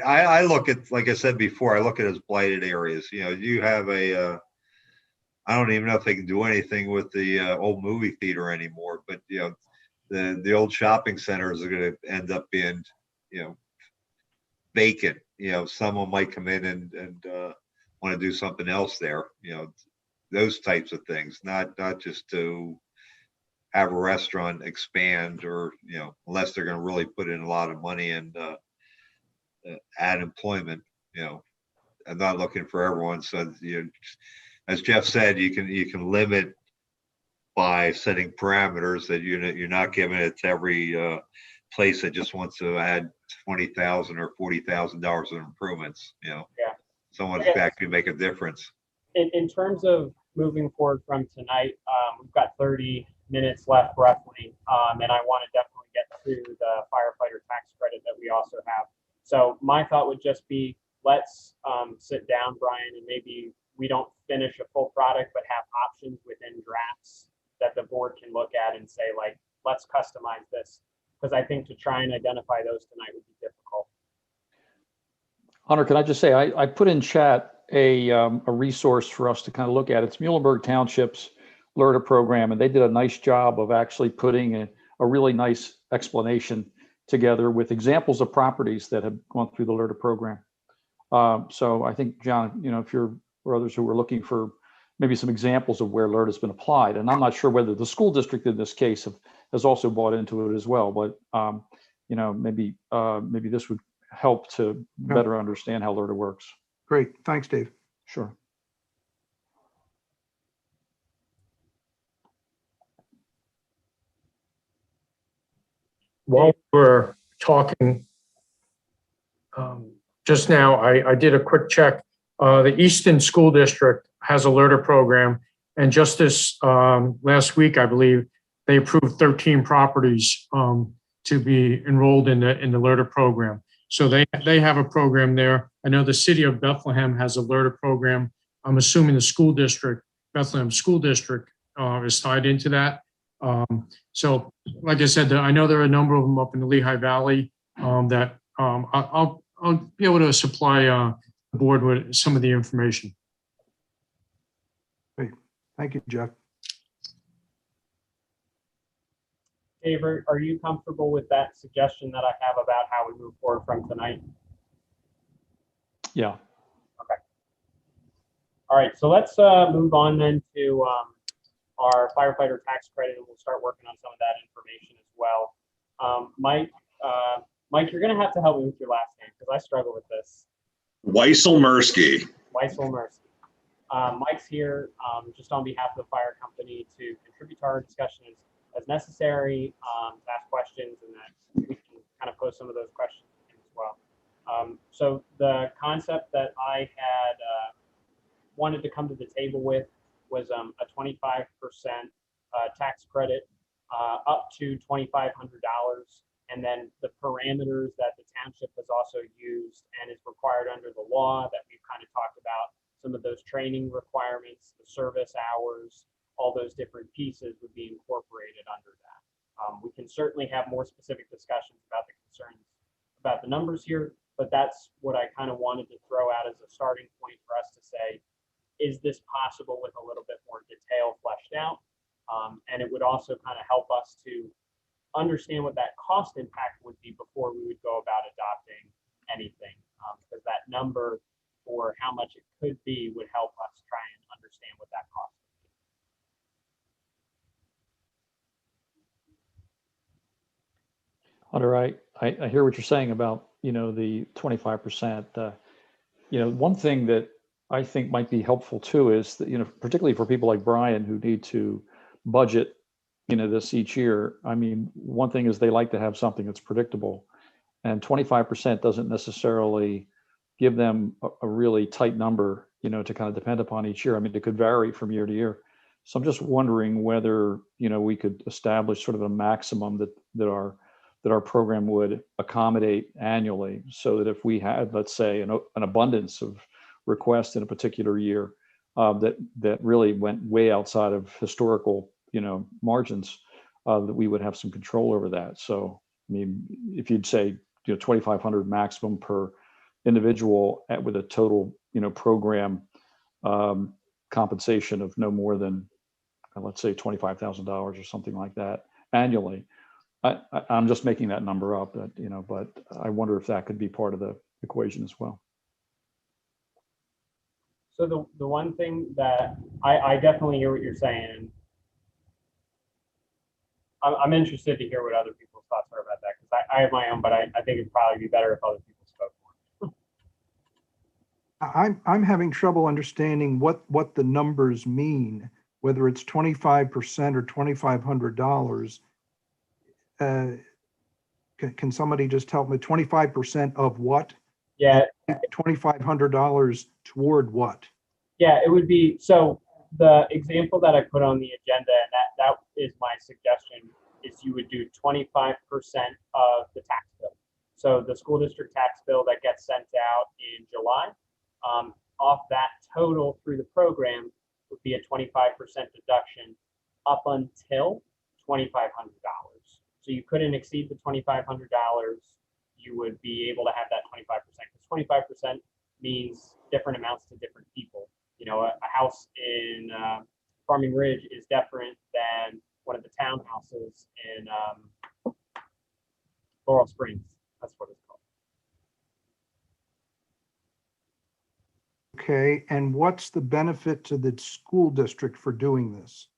I look at, like I said before, I look at it as blighted areas. You know, you have a I don't even know if they can do anything with the old movie theater anymore, but you know, the old shopping centers are going to end up being, you know, vacant. You know, someone might come in and want to do something else there. You know, those types of things, not just to have a restaurant expand, or you know, unless they're going to really put in a lot of money and add employment. You know, I'm not looking for everyone. So you know, as Jeff said, you can limit by setting parameters that you're not giving it to every place that just wants to add $20,000 or $40,000 in improvements. You know, Yeah. someone's Yeah. back can make a difference. In terms of moving forward from tonight, we've got 30 minutes left roughly, and I want to definitely get to the firefighter tax credit that we also have. So my thought would just be, let's sit down, Brian, and maybe we don't finish a full product, but have options within drafts that the board can look at and say, like, let's customize this. Because I think to try and identify those tonight would be difficult. Hunter, can I just say, I put in chat a resource for us to kind of look at. It's Muhlenberg Township's LERTA program, and they did a nice job of actually putting a really nice explanation together with examples of properties that have gone through the LERTA program. So I think, John, you know, if you're, or others who are looking for maybe some examples of where LERTA has been applied, and I'm not sure whether the school district in this case has also bought into it as well, but you know, maybe this would help to better understand how LERTA works. Great. Thanks, Dave. Sure. While we're talking just now, I did a quick check. The Easton School District has a LERTA program, and just this last week, I believe, they approved 13 properties to be enrolled in the LERTA program. So they have a program there. I know the city of Bethlehem has a LERTA program. I'm assuming the school district, Bethlehem School District, is tied into that. So like I said, I know there are a number of them up in the Lehigh Valley that I'll be able to supply the board with some of the information. Great. Thank you, Jeff. Dave, are you comfortable with that suggestion that I have about how we move forward from tonight? Yeah. Okay. All right, so let's move on then to our firefighter tax credit, and we'll start working on some of that information as well. Mike, you're going to have to help me with your last name because I struggle with this. Weisselmersky. Weisselmersky. Mike's here just on behalf of the fire company to contribute to our discussion as necessary, to ask questions, and that we can kind of pose some of those questions as well. So the concept that I had wanted to come to the table with was a 25% tax credit up to $2,500, and then the parameters that the township has also used and is required under the law that we've kind of talked about, some of those training requirements, the service hours, all those different pieces would be incorporated under that. We can certainly have more specific discussions about the concerns about the numbers here, but that's what I kind of wanted to throw out as a starting point for us to say, is this possible with a little bit more detail fleshed out? And it would also kind of help us to understand what that cost impact would be before we would go about adopting anything, because that number for how much it could be would help us try and understand what that cost would be. Hunter, I hear what you're saying about, you know, the 25%. You know, one thing that I think might be helpful too is that, you know, particularly for people like Brian who need to budget this each year. I mean, one thing is they like to have something that's predictable, and 25% doesn't necessarily give them a really tight number, to kind of depend upon each year. I mean, it could vary from year to year. So I'm just wondering whether, we could establish sort of a maximum that our program would accommodate annually, so that if we had, let's say, an abundance of requests in a particular year, that really went way outside of historical, margins, that we would have some control over that. So, I mean, if you'd say, 2,500 maximum per individual with a total, program compensation of no more than, let's say, $25,000 or something like that annually. I'm just making that number up, but I wonder if that could be part of the equation as well. So the one thing that I definitely hear what you're saying. I'm interested to hear what other people's thoughts are about that, because I have my own, but I think it'd probably be better if other people spoke more. I'm having trouble understanding what the numbers mean, whether it's 25% or $2,500. Can somebody just tell me 25% of what? Yeah. $2,500 toward what? Yeah, it would be, so the example that I put on the agenda, and that is my suggestion, is you would do 25% of the tax bill. So the school district tax bill that gets sent out in July, off that total through the program would be a 25% deduction up until $2,500. So you couldn't exceed the $2,500. You would be able to have that 25%, because 25% means different amounts to different people. A house in Farming Ridge is different than one of the townhouses in Laurel Springs. That's what it's called. Okay, and what's the benefit to the school district for doing this?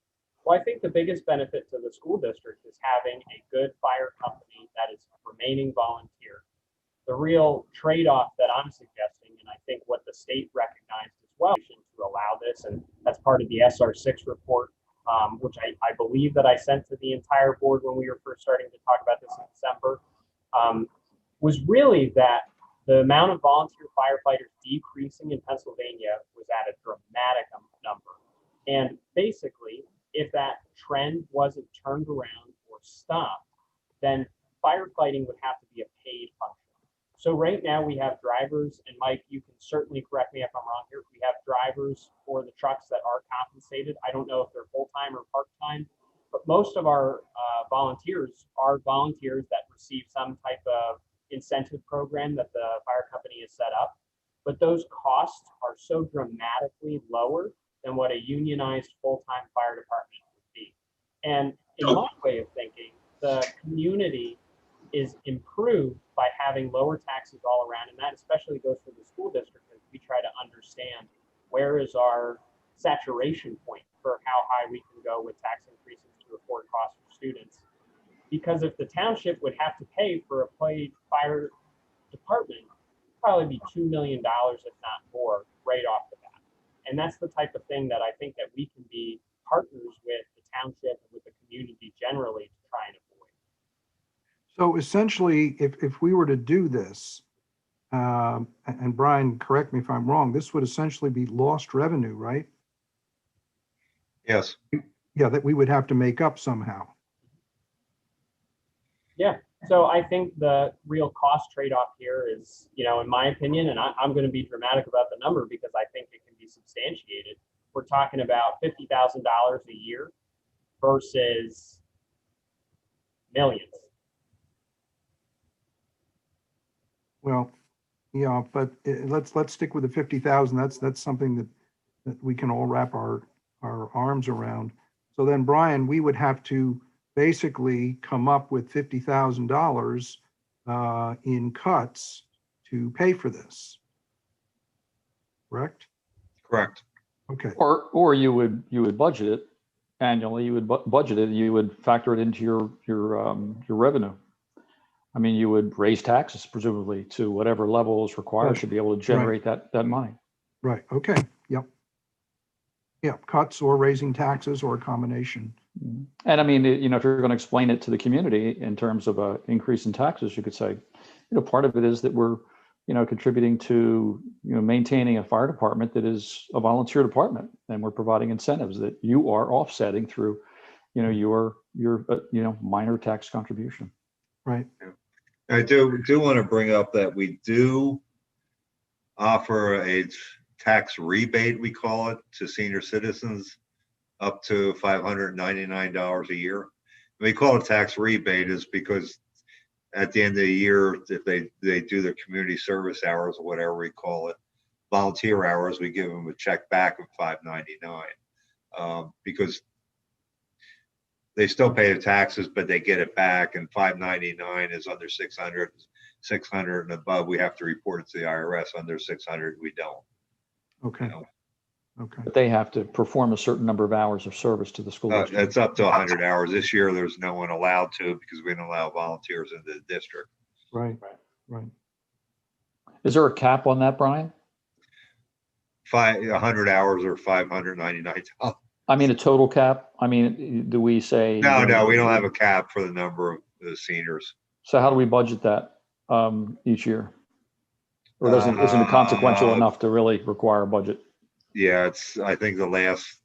Well, I think the biggest benefit to the school district is having a good fire company that is remaining volunteer. The real trade-off that I'm suggesting, and I think what the state recognized as well, to allow this, and that's part of the SR6 report, which I believe that I sent to the entire board when we were first starting to talk about this in December, was really that the amount of volunteer firefighters decreasing in Pennsylvania was at a dramatic number. And basically, if that trend wasn't turned around or stopped, then firefighting would have to be a paid function. So right now we have drivers, and Mike, you can certainly correct me if I'm wrong here. We have drivers for the trucks that are compensated. I don't know if they're full-time or part-time, but most of our volunteers are volunteers that receive some type of incentive program that the fire company has set up. But those costs are so dramatically lower than what a unionized full-time fire department would be. And in my way of thinking, the community is improved by having lower taxes all around, and that especially goes for the school district as we try to understand where is our saturation point for how high we can go with tax increases to afford costs for students. Because if the township would have to pay for a paid fire department, it'd probably be $2 million, if not more, right off the bat. And that's the type of thing that I think that we can be partners with the township and with the community generally to try and avoid. So essentially, if we were to do this, and Brian, correct me if I'm wrong, this would essentially be lost revenue, right? Yes. Yeah, that we would have to make up somehow. Yeah, so I think the real cost trade-off here is, in my opinion, and I'm going to be dramatic about the number because I think it can be substantiated. We're talking about $50,000 a year versus millions. Well, yeah, but let's stick with the 50,000. That's something that we can all wrap our arms around. So then, Brian, we would have to basically come up with $50,000 in cuts to pay for this. Correct? Correct. Okay. Or you would budget it annually. You would budget it. You would factor it into your revenue. I mean, you would raise taxes presumably to whatever level is required to be able to generate that money. Right. Okay. Yep. Yeah. Cuts or raising taxes or a combination. And I mean, if you're going to explain it to the community in terms of an increase in taxes, you could say, part of it is that we're, contributing to, maintaining a fire department that is a volunteer department, and we're providing incentives that you are offsetting through, your minor tax contribution. Right. I do want to bring up that we do offer a tax rebate, we call it, to senior citizens up to $599 a year. We call it tax rebate is because at the end of the year, if they do their community service hours or whatever we call it, volunteer hours, we give them a check back of $599 because they still pay the taxes, but they get it back, and $599 is under 600, 600 and above. We have to report it to the IRS. Under 600, we don't. Okay. Okay. But they have to perform a certain number of hours of service to the school district. It's up to 100 hours. This year, there's no one allowed to because we don't allow volunteers into the district. Right. Is there a cap on that, Brian? 100 hours or $599. I mean, a total cap? I mean, do we say? No, we don't have a cap for the number of the seniors. So how do we budget that each year? Or isn't it consequential enough to really require a budget? Yeah, I think the last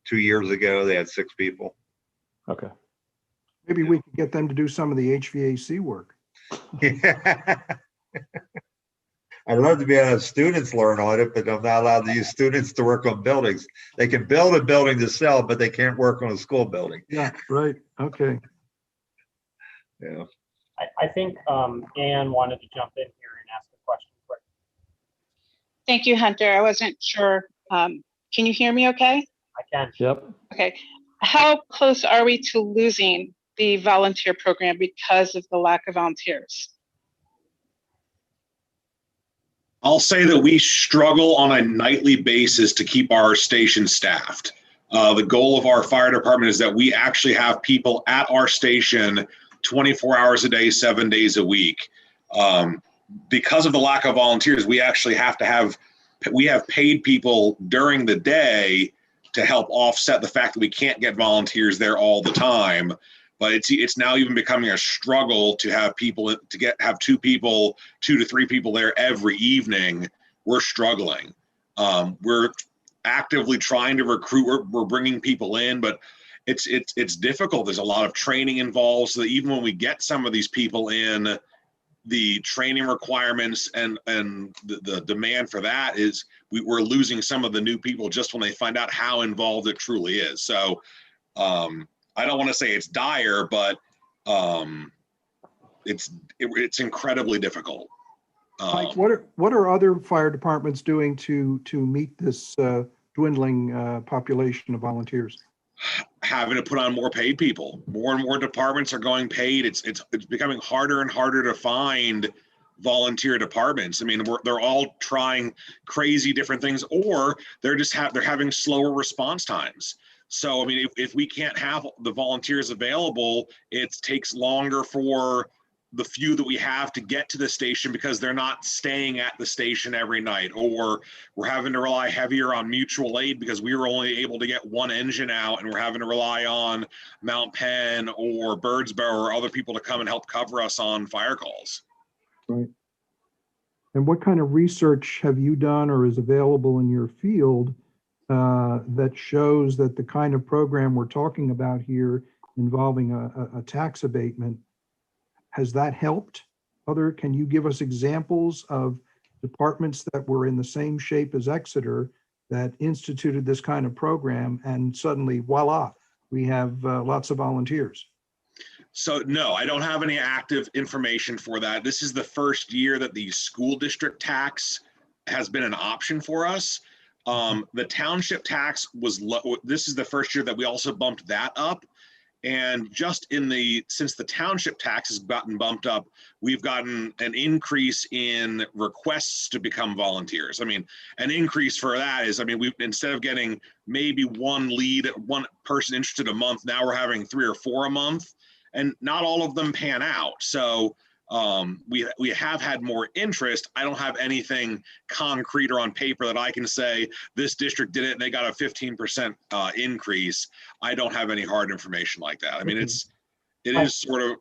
2 years ago, they had 6 people. Okay. Maybe we could get them to do some of the HVAC work. Yeah. I'd love to be able to have students learn on it, but I'm not allowed to use students to work on buildings. They can build a building to sell, but they can't work on a school building. Yeah, right. Okay. Yeah. I think Anne wanted to jump in here and ask a question quick. Thank you, Hunter. I wasn't sure. Can you hear me okay? I can. Yep. Okay. How close are we to losing the volunteer program because of the lack of volunteers? I'll say that we struggle on a nightly basis to keep our station staffed. The goal of our fire department is that we actually have people at our station 24 hours a day, 7 days a week. Because of the lack of volunteers, we actually have paid people during the day to help offset the fact that we can't get volunteers there all the time. But it's now even becoming a struggle to have people have 2 to 3 people there every evening. We're struggling. We're actively trying to recruit. We're bringing people in, but it's difficult. There's a lot of training involved. So that even when we get some of these people in, the training requirements and the demand for that is we're losing some of the new people just when they find out how involved it truly is. So I don't want to say it's dire, but it's incredibly difficult. Mike, what are other fire departments doing to meet this dwindling population of volunteers? Having to put on more paid people. More and more departments are going paid. It's becoming harder and harder to find volunteer departments. I mean, they're all trying crazy different things, or they're having slower response times. So, I mean, if we can't have the volunteers available, it takes longer for the few that we have to get to the station because they're not staying at the station every night, or we're having to rely heavier on mutual aid because we were only able to get 1 engine out, and we're having to rely on Mount Penn or Birdsboro or other people to come and help cover us on fire calls. Right. And what kind of research have you done or is available in your field that shows that the kind of program we're talking about here involving a tax abatement, has that helped? Can you give us examples of departments that were in the same shape as Exeter that instituted this kind of program and suddenly, voila, we have lots of volunteers? So no, I don't have any active information for that. This is the first year that the school district tax has been an option for us. The township tax was low. This is the first year that we also bumped that up. And just since the township tax has gotten bumped up, we've gotten an increase in requests to become volunteers. I mean, an increase for that is, we've, instead of getting maybe one person interested a month, now we're having 3 or 4 a month, and not all of them pan out. So We have had more interest. I don't have anything concrete or on paper that I can say this district did it and they got a 15% increase. I don't have any hard information like that. I mean, it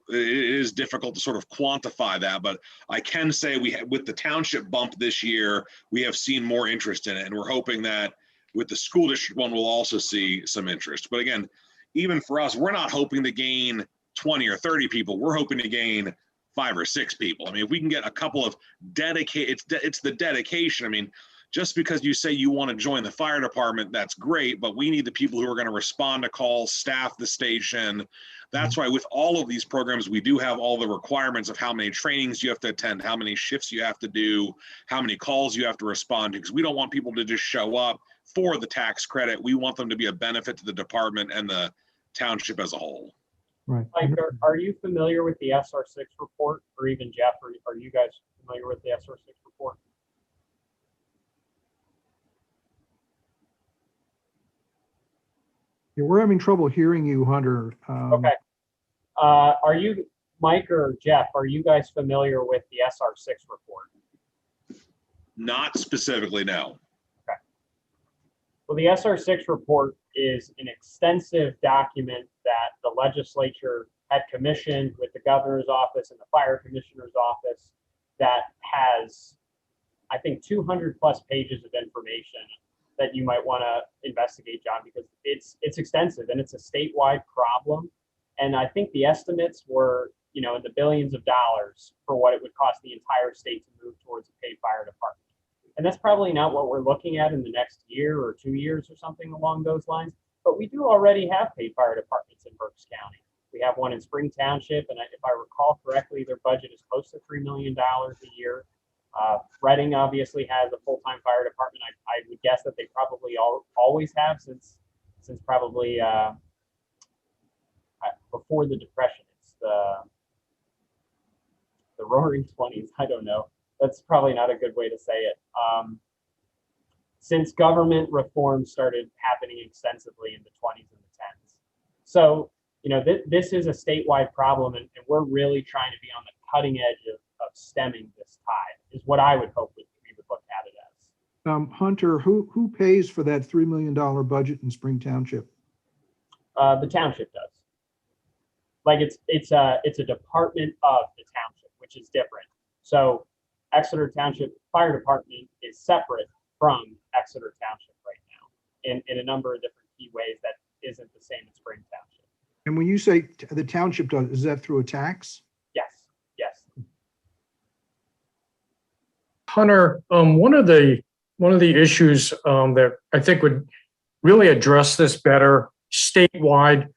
is difficult to sort of quantify that, but I can say with the township bump this year, we have seen more interest in it, and we're hoping that with the school district one, we'll also see some interest. But again, even for us, we're not hoping to gain 20 or 30 people. We're hoping to gain 5 or 6 people. I mean, if we can get a couple of dedicated, it's the dedication. I mean, just because you say you want to join the fire department, that's great, but we need the people who are going to respond to calls, staff the station. That's why with all of these programs, we do have all the requirements of how many trainings you have to attend, how many shifts you have to do, how many calls you have to respond to, because we don't want people to just show up for the tax credit. We want them to be a benefit to the department and the township as a whole. Right. Mike, are you familiar with the SR6 report, or even Jeff, are you guys familiar with the SR6 report? Yeah, we're having trouble hearing you, Hunter. Okay. Are you, Mike or Jeff, are you guys familiar with the SR6 report? Not specifically, no. Okay. Well, the SR6 report is an extensive document that the legislature had commissioned with the governor's office and the fire commissioner's office that has, I think, 200 plus pages of information that you might want to investigate, John, because it's extensive and it's a statewide problem. And I think the estimates were, in the billions of dollars for what it would cost the entire state to move towards a paid fire department. And that's probably not what we're looking at in the next year or 2 years or something along those lines. But we do already have paid fire departments in Berks County. We have one in Spring Township, and if I recall correctly, their budget is close to $3 million a year. Reading obviously has a full-time fire department. I would guess that they probably always have since probably before the Depression. It's the Roaring 20s. I don't know. That's probably not a good way to say it. Since government reform started happening extensively in the 20s and the 10s. So, this is a statewide problem, and we're really trying to be on the cutting edge of stemming this tide, is what I would hope we would look at it as. Hunter, who pays for that $3 million budget in Spring Township? The township does. Like it's a department of the township, which is different. So Exeter Township Fire Department is separate from Exeter Township right now in a number of different key ways that isn't the same in Spring Township. And when you say the township does, is that through a tax? Yes. Hunter, one of the issues that I think would really address this better statewide,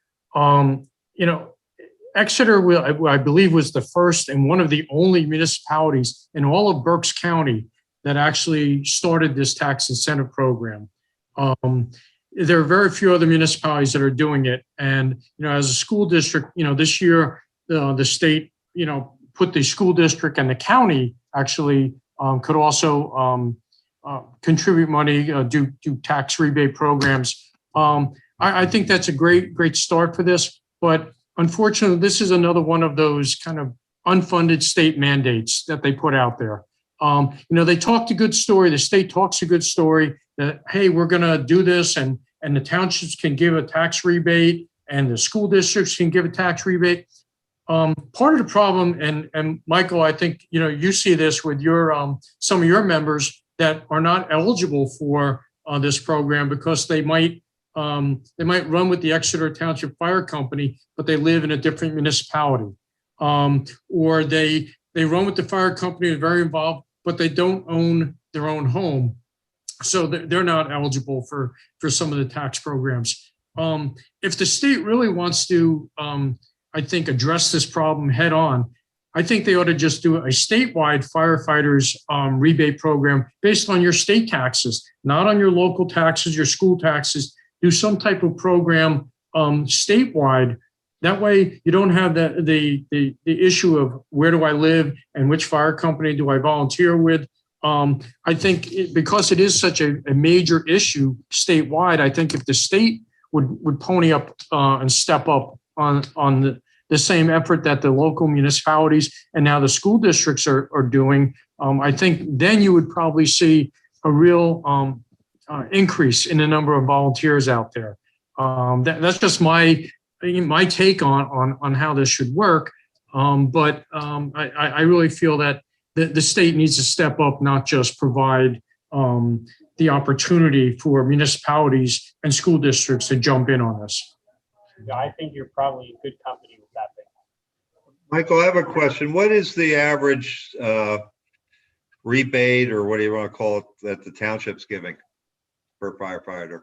Exeter, I believe, was the first and one of the only municipalities in all of Berks County that actually started this tax incentive program. There are very few other municipalities that are doing it. And, as a school district, this year, the state, put the school district and the county actually could also contribute money, do tax rebate programs. I think that's a great start for this. But unfortunately, this is another one of those kind of unfunded state mandates that they put out there. They talked a good story. The state talks a good story that, hey, we're going to do this, and the townships can give a tax rebate and the school districts can give a tax rebate. Part of the problem, and Michael, I think, you see this with your some of your members that are not eligible for this program because they might run with the Exeter Township Fire Company, but they live in a different municipality. Or they run with the fire company, are very involved, but they don't own their own home. So they're not eligible for some of the tax programs. If the state really wants to, I think, address this problem head on, I think they ought to just do a statewide firefighters rebate program based on your state taxes, not on your local taxes, your school taxes. Do some type of program statewide. That way you don't have the issue of where do I live and which fire company do I volunteer with. I think because it is such a major issue statewide, I think if the state would pony up and step up on the same effort that the local municipalities and now the school districts are doing, I think then you would probably see a real increase in the number of volunteers out there. That's just my take on how this should work. But I really feel that the state needs to step up, not just provide the opportunity for municipalities and school districts to jump in on this. Yeah, I think you're probably in good company with that thing. Michael, I have a question. What is the average rebate, or what do you want to call it, that the township's giving per firefighter?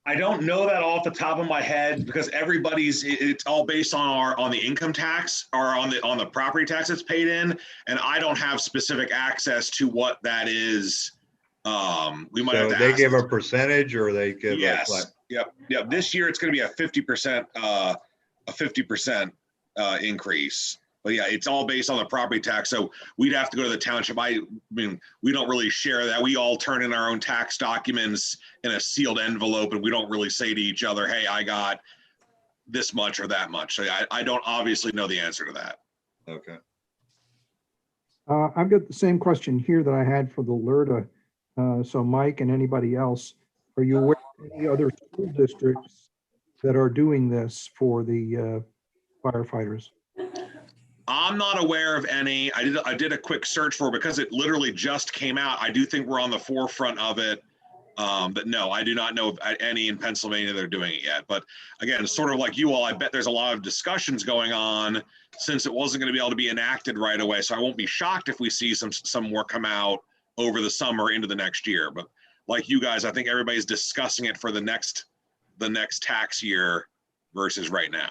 I don't know that off the top of my head because it's all based on the income tax or on the property tax that's paid in, and I don't have specific access to what that is. We might have to they ask give a percentage, or they give yes. Yep. This year it's going to be a 50% increase. But yeah, it's all based on the property tax. So we'd have to go to the township. I mean, we don't really share that. We all turn in our own tax documents in a sealed envelope, and we don't really say to each other, hey, I got this much or that much. So I don't obviously know the answer to that. Okay. I've got the same question here that I had for the LERTA. So Mike and anybody else, are you aware of any other school districts that are doing this for the firefighters? I'm not aware of any. I did a quick search for it because it literally just came out. I do think we're on the forefront of it. But no, I do not know of any in Pennsylvania that are doing it yet. But again, sort of like you all, I bet there's a lot of discussions going on since it wasn't going to be able to be enacted right away. So I won't be shocked if we see some more come out over the summer into the next year. But like you guys, I think everybody's discussing it for the next tax year versus right now.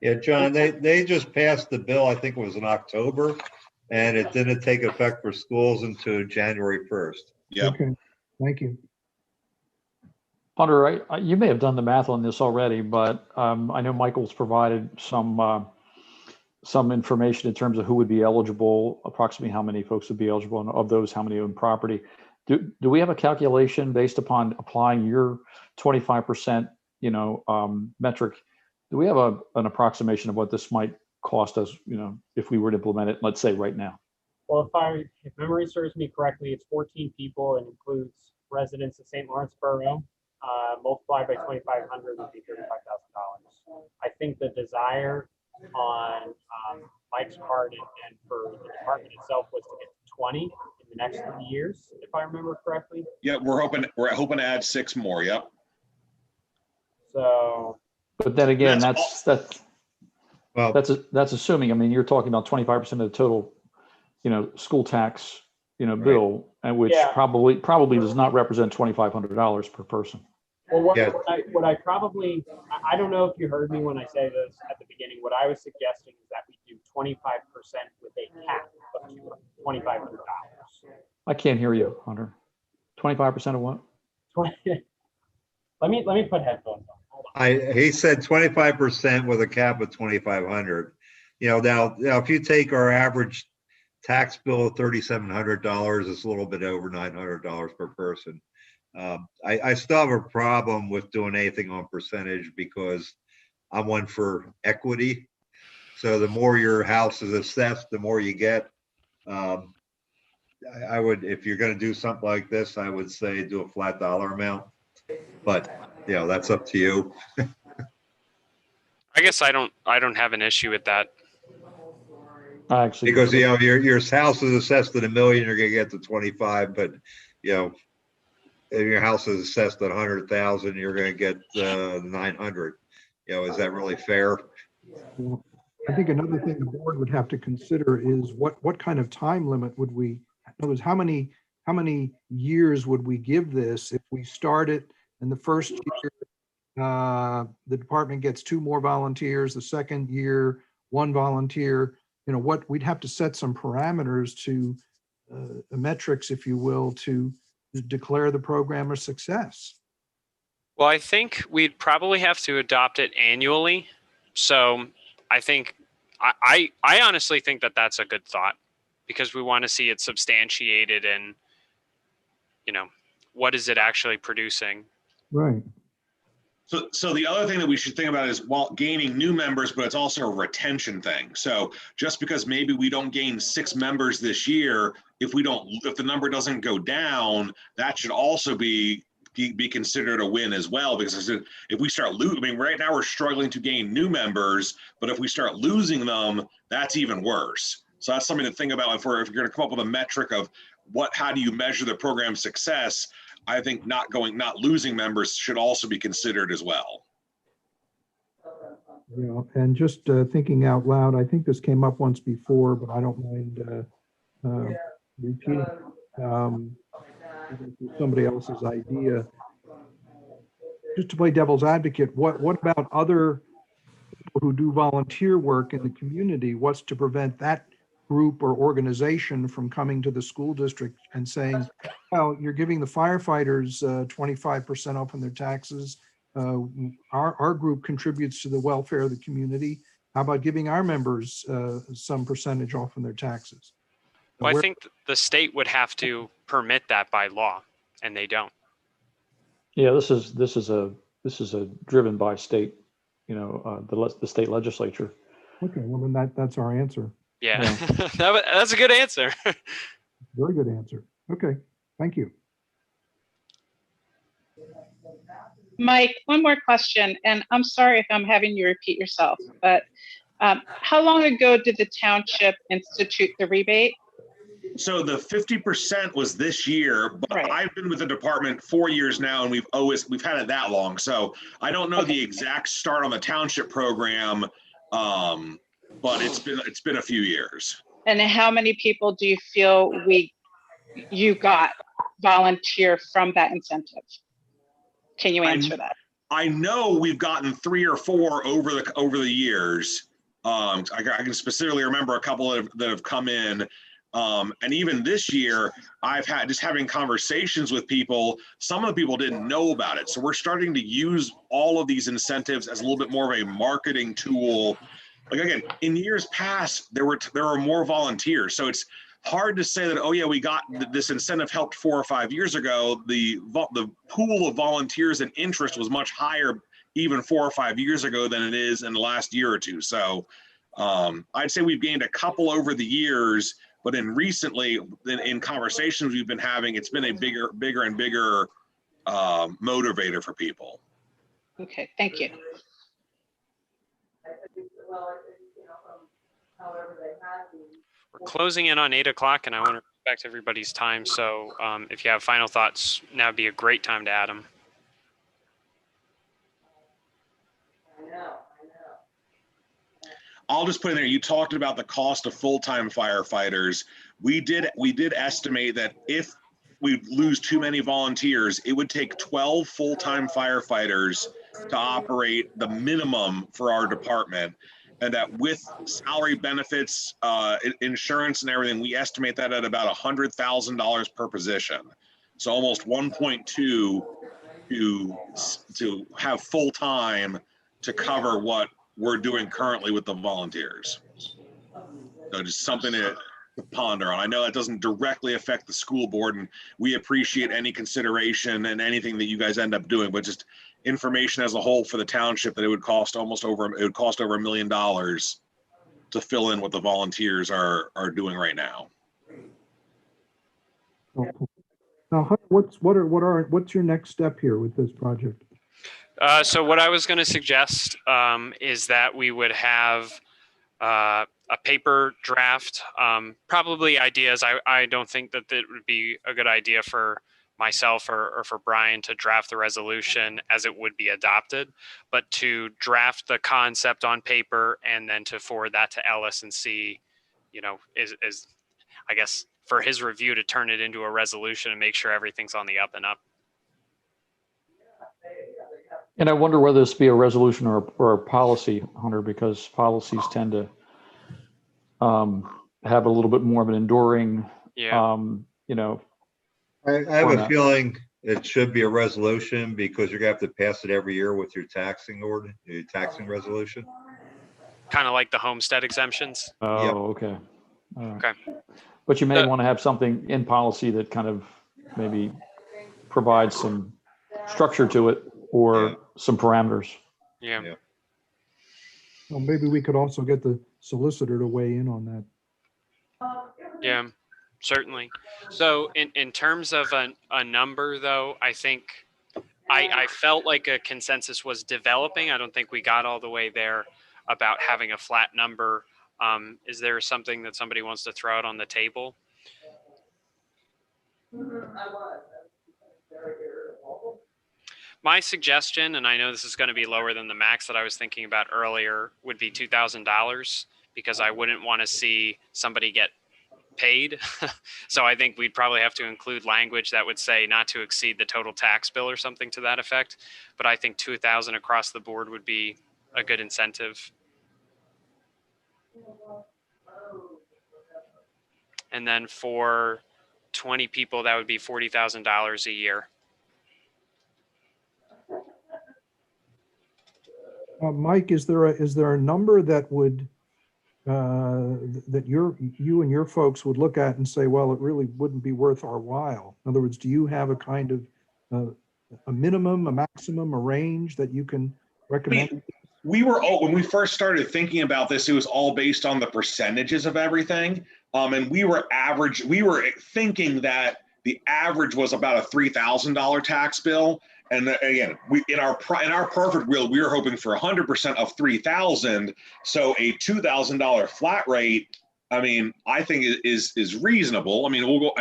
Yeah, John, they just passed the bill, I think it was in October, and it didn't take effect for schools until January 1st. Yeah. Okay, thank you. Hunter, you may have done the math on this already, but I know Michael's provided some information in terms of who would be eligible, approximately how many folks would be eligible, and of those, how many own property. Do we have a calculation based upon applying your 25%, metric? Do we have an approximation of what this might cost us, if we were to implement it, let's say right now? Well, if memory serves me correctly, it's 14 people and includes residents of St. Lawrence Borough. Multiplied by 2,500 would be $35,000. I think the desire on Mike's part and for the department itself was to get to 20 in the next 3 years, if I remember correctly. Yeah, we're hoping to add 6 more. Yep. So. But then again, that's assuming. I mean, you're talking about 25% of the total, school tax, bill, and which probably does not represent $2,500 per person. Well, what I probably, I don't know if you heard me when I say this at the beginning. What I was suggesting is that we do 25% with a cap of $2,500. I can't hear you, Hunter. 25% of what? 20. Let me put headphones on. Hold on. He said 25% with a cap of 2,500. Now if you take our average tax bill of $3,700, it's a little bit over $900 per person. I still have a problem with doing anything on percentage because I'm one for equity. So the more your house is assessed, the more you get. I would, if you're going to do something like this, I would say do a flat dollar amount. But that's up to you. I guess I don't have an issue with that. Actually, because your house is assessed at $1 million, you're going to get to 25. But if your house is assessed at 100,000, you're going to get 900. Is that really fair? Well, I think another thing the board would have to consider is what kind of time limit would we? In other words, how many years would we give this if we start it in the first year? The department gets 2 more volunteers. The second year, 1 volunteer. What we'd have to set some parameters to metrics, if you will, to declare the program a success. Well, I think we'd probably have to adopt it annually. So I think I honestly think that that's a good thought because we want to see it substantiated and, what is it actually producing? Right. So the other thing that we should think about is, well, gaining new members, but it's also a retention thing. So just because maybe we don't gain 6 members this year, if the number doesn't go down, that should also be considered a win as well. Because if we start losing, I mean, right now we're struggling to gain new members, but if we start losing them, that's even worse. So that's something to think about if you're going to come up with a metric of how do you measure the program's success. I think not losing members should also be considered as well. Yeah, and just thinking out loud, I think this came up once before, but I don't mind repeating somebody else's idea. Just to play devil's advocate, what about other people who do volunteer work in the community? What's to prevent that group or organization from coming to the school district and saying, well, you're giving the firefighters 25% off on their taxes. Our group contributes to the welfare of the community. How about giving our members some percentage off on their taxes? Well, I think the state would have to permit that by law, and they don't. Yeah, this is a driven by state, the state legislature. Okay, well then that's our answer. Yeah. That's a good answer. Very good answer. Okay, thank you. Mike, one more question, and I'm sorry if I'm having you repeat yourself, but how long ago did the township institute the rebate? So the 50% was this year, but Right. I've been with the department 4 years now, and we've had it that long. So I don't know the exact start on the township program, but it's been a few years. And how many people do you feel you got volunteer from that incentive? Can you answer that? I know we've gotten 3 or 4 over the years. I can specifically remember a couple that have come in. And even this year, I've had just having conversations with people. Some of the people didn't know about it. So we're starting to use all of these incentives as a little bit more of a marketing tool. Like, again, in years past, there were more volunteers. So it's hard to say that, oh yeah, we got this incentive helped 4 or 5 years ago. The pool of volunteers and interest was much higher even 4 or 5 years ago than it is in the last year or two. So I'd say we've gained a couple over the years, but recently in conversations we've been having, it's been a bigger and bigger motivator for people. Okay, thank you. We're closing in on 8 o'clock, and I want to respect everybody's time. So if you have final thoughts, now would be a great time to add them. I'll just put in there, you talked about the cost of full-time firefighters. We did estimate that if we lose too many volunteers, it would take 12 full-time firefighters to operate the minimum for our department. And that with salary benefits, insurance and everything, we estimate that at about $100,000 per position. So almost 1.2 to have full-time to cover what we're doing currently with the volunteers. So just something to ponder on. I know that doesn't directly affect the school board, and we appreciate any consideration and anything that you guys end up doing, but just information as a whole for the township that it would cost over $1 million to fill in what the volunteers are doing right now. Now, what's your next step here with this project? So what I was going to suggest is that we would have a paper draft, probably ideas. I don't think that it would be a good idea for myself or for Brian to draft the resolution as it would be adopted, but to draft the concept on paper and then to forward that to Ellis and see, is I guess for his review to turn it into a resolution and make sure everything's on the up and up. And I wonder whether this be a resolution or a policy, Hunter, because policies tend to have a little bit more of an enduring, I have a feeling it should be a resolution because you're gonna have to pass it every year with your taxing resolution. Kind of like the homestead exemptions. Oh, Yep. okay. All right. Okay. But you may want to have something in policy that kind of maybe provides some structure to it, or some parameters. Yeah. Yeah. Well, maybe we could also get the solicitor to weigh in on that. Yeah, certainly. So in terms of a number, though, I think I felt like a consensus was developing. I don't think we got all the way there about having a flat number. Is there something that somebody wants to throw out on the table? My suggestion, and I know this is going to be lower than the max that I was thinking about earlier, would be $2,000, because I wouldn't want to see somebody get paid. So I think we'd probably have to include language that would say not to exceed the total tax bill or something to that effect. But I think 2,000 across the board would be a good incentive. And then for 20 people, that would be $40,000 a year. Mike, is there a number that would that you and your folks would look at and say, well, it really wouldn't be worth our while? In other words, do you have a kind of a minimum, a maximum, a range that you can recommend? We were when we first started thinking about this, it was all based on the percentages of everything. And we were thinking that the average was about a $3,000 tax bill. And again, in our perfect world, we were hoping for 100% of 3,000. So a $2,000 flat rate, I mean, I think is reasonable. I mean, we'll go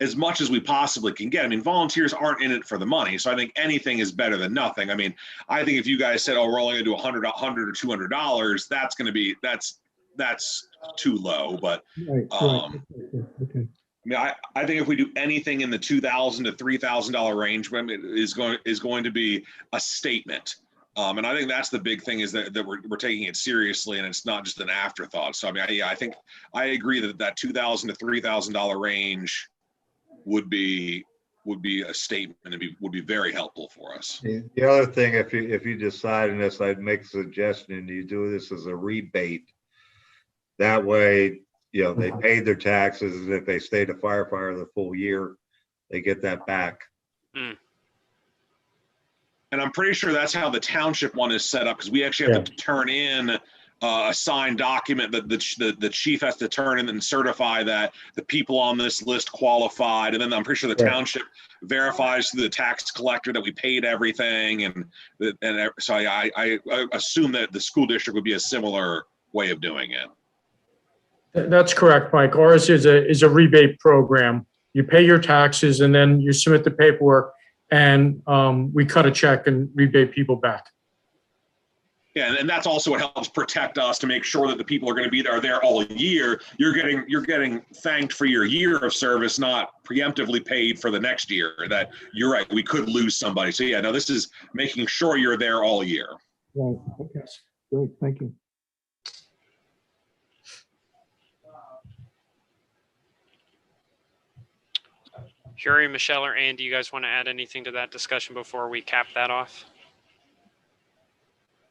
as much as we possibly can get. I mean, volunteers aren't in it for the money, so I think anything is better than nothing. I mean, I think if you guys said, "Oh, we're only going to do $100 or $200," that's going to be that's too low. But Right. Okay. I mean, I think if we do anything in the $2,000 to $3,000 range, is going to be a statement. And I think that's the big thing, is that we're taking it seriously and it's not just an afterthought. So I mean, I think I agree that $2,000 to $3,000 range would be a statement and would be very helpful for us. The other thing, if you decide on this, I'd make a suggestion. You do this as a rebate. That way, you know, they paid their taxes, and if they stayed a firefighter the full year, they get that back. Mm. And I'm pretty sure that's how the township one is set up, because we actually have to turn in a signed document that the chief has to turn in and certify that the people on this list qualified. And then I'm pretty sure the township verifies to the tax collector that we paid everything. And so I assume that the school district would be a similar way of doing it. That's correct, Mike. Ours is a rebate program. You pay your taxes and then you submit the paperwork, and we cut a check and rebate people back. Yeah, and that's also what helps protect us, to make sure that the people are going to be there all year. You're getting thanked for your year of service, not preemptively paid for the next year. That you're right, we could lose somebody. So yeah, no, this is making sure you're there all year. Right. Okay. Great. Thank you. Hury, Michelle, or Andy, you guys want to add anything to that discussion before we cap that off?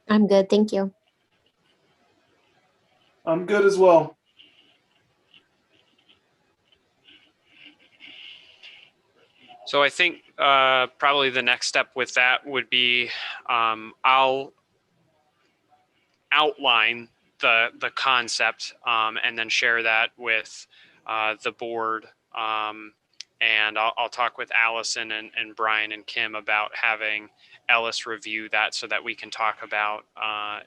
I'm good, thank you. I'm good as well. So I think probably the next step with that would be I'll outline the concept and then share that with the board. And I'll talk with Allison and Brian and Kim about having Ellis review that so that we can talk about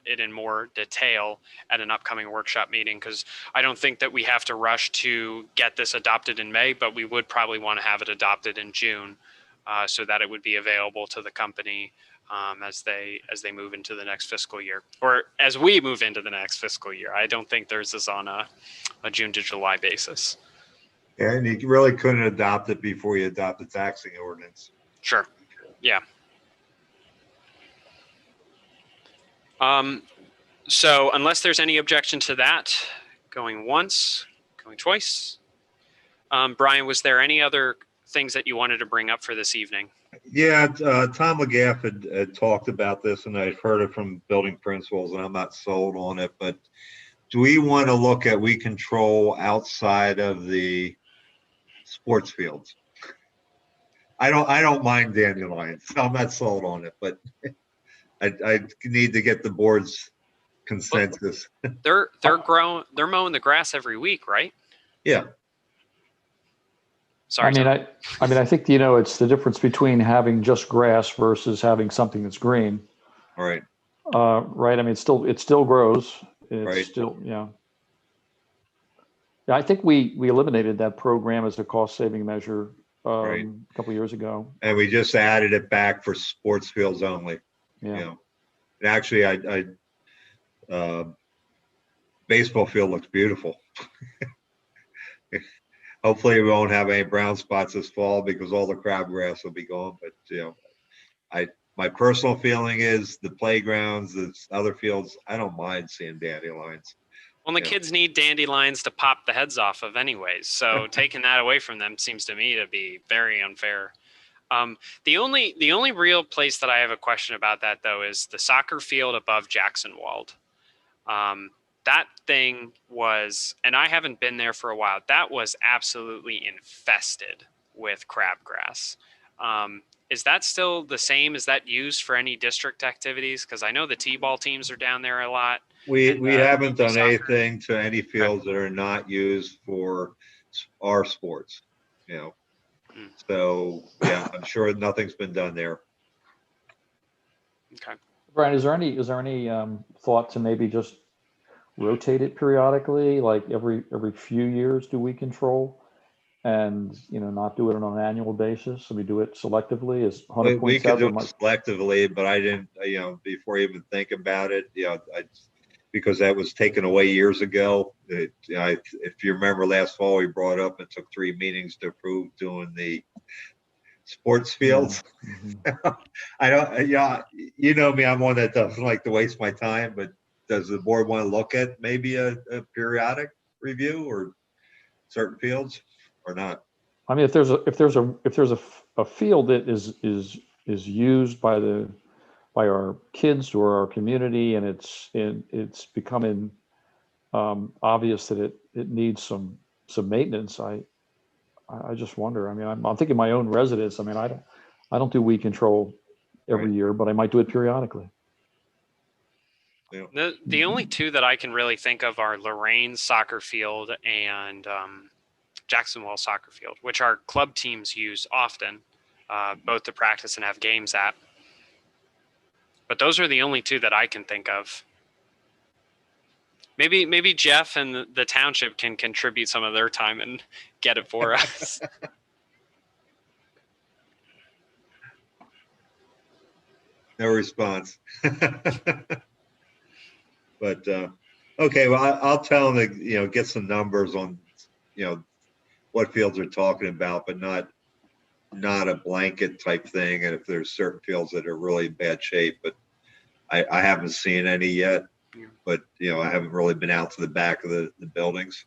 it in more detail at an upcoming workshop meeting, because I don't think that we have to rush to get this adopted in May, but we would probably want to have it adopted in June so that it would be available to the company as they move into the next fiscal year, or as we move into the next fiscal year. I don't think there's this on a June to July basis. Yeah, and you really couldn't adopt it before you adopt the taxing ordinance. Sure. Yeah. So unless there's any objection to that, going once, going twice. Brian, was there any other things that you wanted to bring up for this evening? Yeah, Tom McGaff had talked about this, and I've heard it from building principals, and I'm not sold on it, but do we want to look at we control outside of the sports fields? I don't mind dandelions, so I'm not sold on it, but I need to get the board's consensus. They're mowing the grass every week, right? Yeah, Sorry. I think, you know, it's the difference between having just grass versus having something that's green. all right, Right. I mean, it still grows. It's Right. still, yeah. Yeah, I think we eliminated that program as a cost saving measure Right. a couple years ago. and we just added it back for sports fields only, Yeah. you know. And actually, baseball field looks beautiful. Hopefully we won't have any brown spots this fall because all the crabgrass will be gone, but you know, my personal feeling is the playgrounds, the other fields, I don't mind seeing dandelions. Well, the Yeah. kids need dandelions to pop the heads off of anyways. So taking that away from them seems to me to be very unfair. The only real place that I have a question about that though is the soccer field above Jackson Wald. That thing was, and I haven't been there for a while, that was absolutely infested with crabgrass. Is that still the same? Is that used for any district activities? Because I know the T-ball teams are down there a lot. We And, haven't done soccer. anything to any fields that are not used for our sports, you know. Mm. So, yeah, I'm sure nothing's been done there. Okay. Brian, is there any thought to maybe just rotate it periodically, like every few years do we control, and you know, not do it on an annual basis? So we do it selectively. Is We could do 100.7 it selectively, but I didn't, you know, before I even think about it, you know, because that was taken away years ago. If you remember last fall, we brought up, it took 3 meetings to approve doing the sports fields. I don't, yeah, you know me, I'm one that doesn't like to waste my time, but does the board want to look at maybe a periodic review or certain fields or not? I mean, if there's a field that is used by our kids or our community, and it's becoming obvious that it needs some maintenance, I just wonder. I mean, I'm thinking my own residents. I mean, I don't do weed control every Right. year, but I might do it periodically. Yeah. The only two that I can really think of are Lorraine's soccer field and Jacksonville soccer field, which our club teams use often, both to practice and have games at. But those are the only two that I can think of. Maybe Jeff and the township can contribute some of their time and get it for us. No response. But okay, well, I'll tell them to, you know, get some numbers on, you know, what fields they're talking about, but not a blanket type thing. And if there's certain fields that are really in bad shape, but I haven't seen any yet. Yeah. But you know, I haven't really been out to the back of the buildings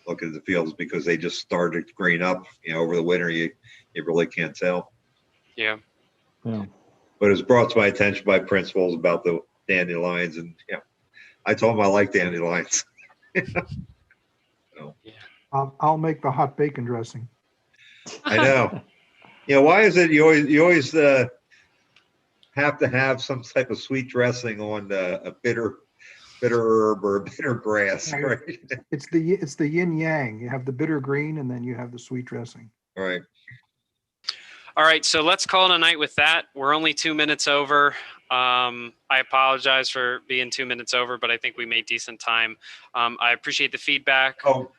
looking at the fields because they just started to green up. You know, over the winter, you really can't tell. Yeah. Yeah. But it was brought to my attention by principals about the dandelions, and yeah, I told them I like dandelions. So, I'll make the hot bacon dressing. I know. You know, why is it you always have to have some type of sweet dressing on a bitter herb or a bitter grass, right? It's the yin yang. You have the bitter green, and then you have the sweet dressing. Right. All right, so let's call it a night with that. We're only 2 minutes over. I apologize for being 2 minutes over, but I think we made decent time. I appreciate the feedback. Oh,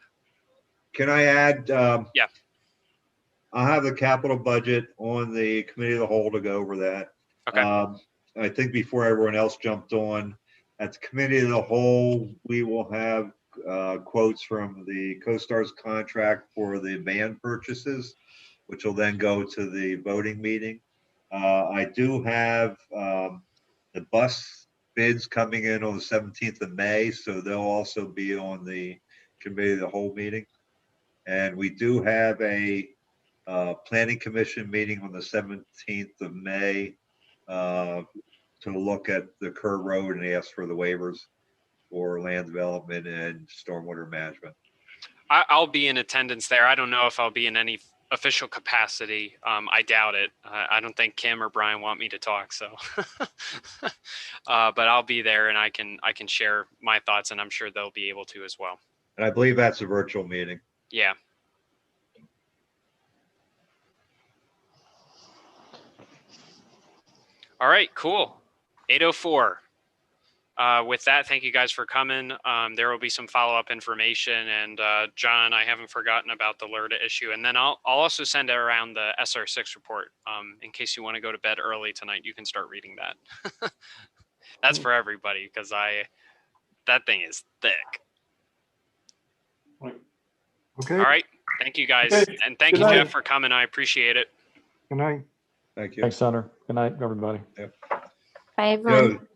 can I add? Yeah. I'll have the capital budget on the committee of the whole to go over that. Okay. I think before everyone else jumped on, at the committee of the whole, we will have quotes from the CoStar's contract for the van purchases, which will then go to the voting meeting. I do have the bus bids coming in on the 17th of May, so they'll also be on the committee of the whole meeting. And we do have a planning commission meeting on the 17th of May to look at the Kerr Road and ask for the waivers for land development and stormwater management. I'll be in attendance there. I don't know if I'll be in any official capacity. I doubt it. I don't think Kim or Brian want me to talk, so. But I'll be there and I can share my thoughts, and I'm sure they'll be able to as well. And I believe that's a virtual meeting. Yeah. All right, cool. 8:04. With that, thank you guys for coming. There will be some follow-up information, and John, I haven't forgotten about the LERTA issue, and then I'll also send around the SR6 report in case you want to go to bed early tonight. You can start reading that. That's for everybody because that thing is thick. Okay, All right, thank you guys, Okay. and thank Good you, night. Jeff, for coming. I appreciate it. good night. Thank you. Thanks, Senator. Good night, everybody. Bye, everyone. You know,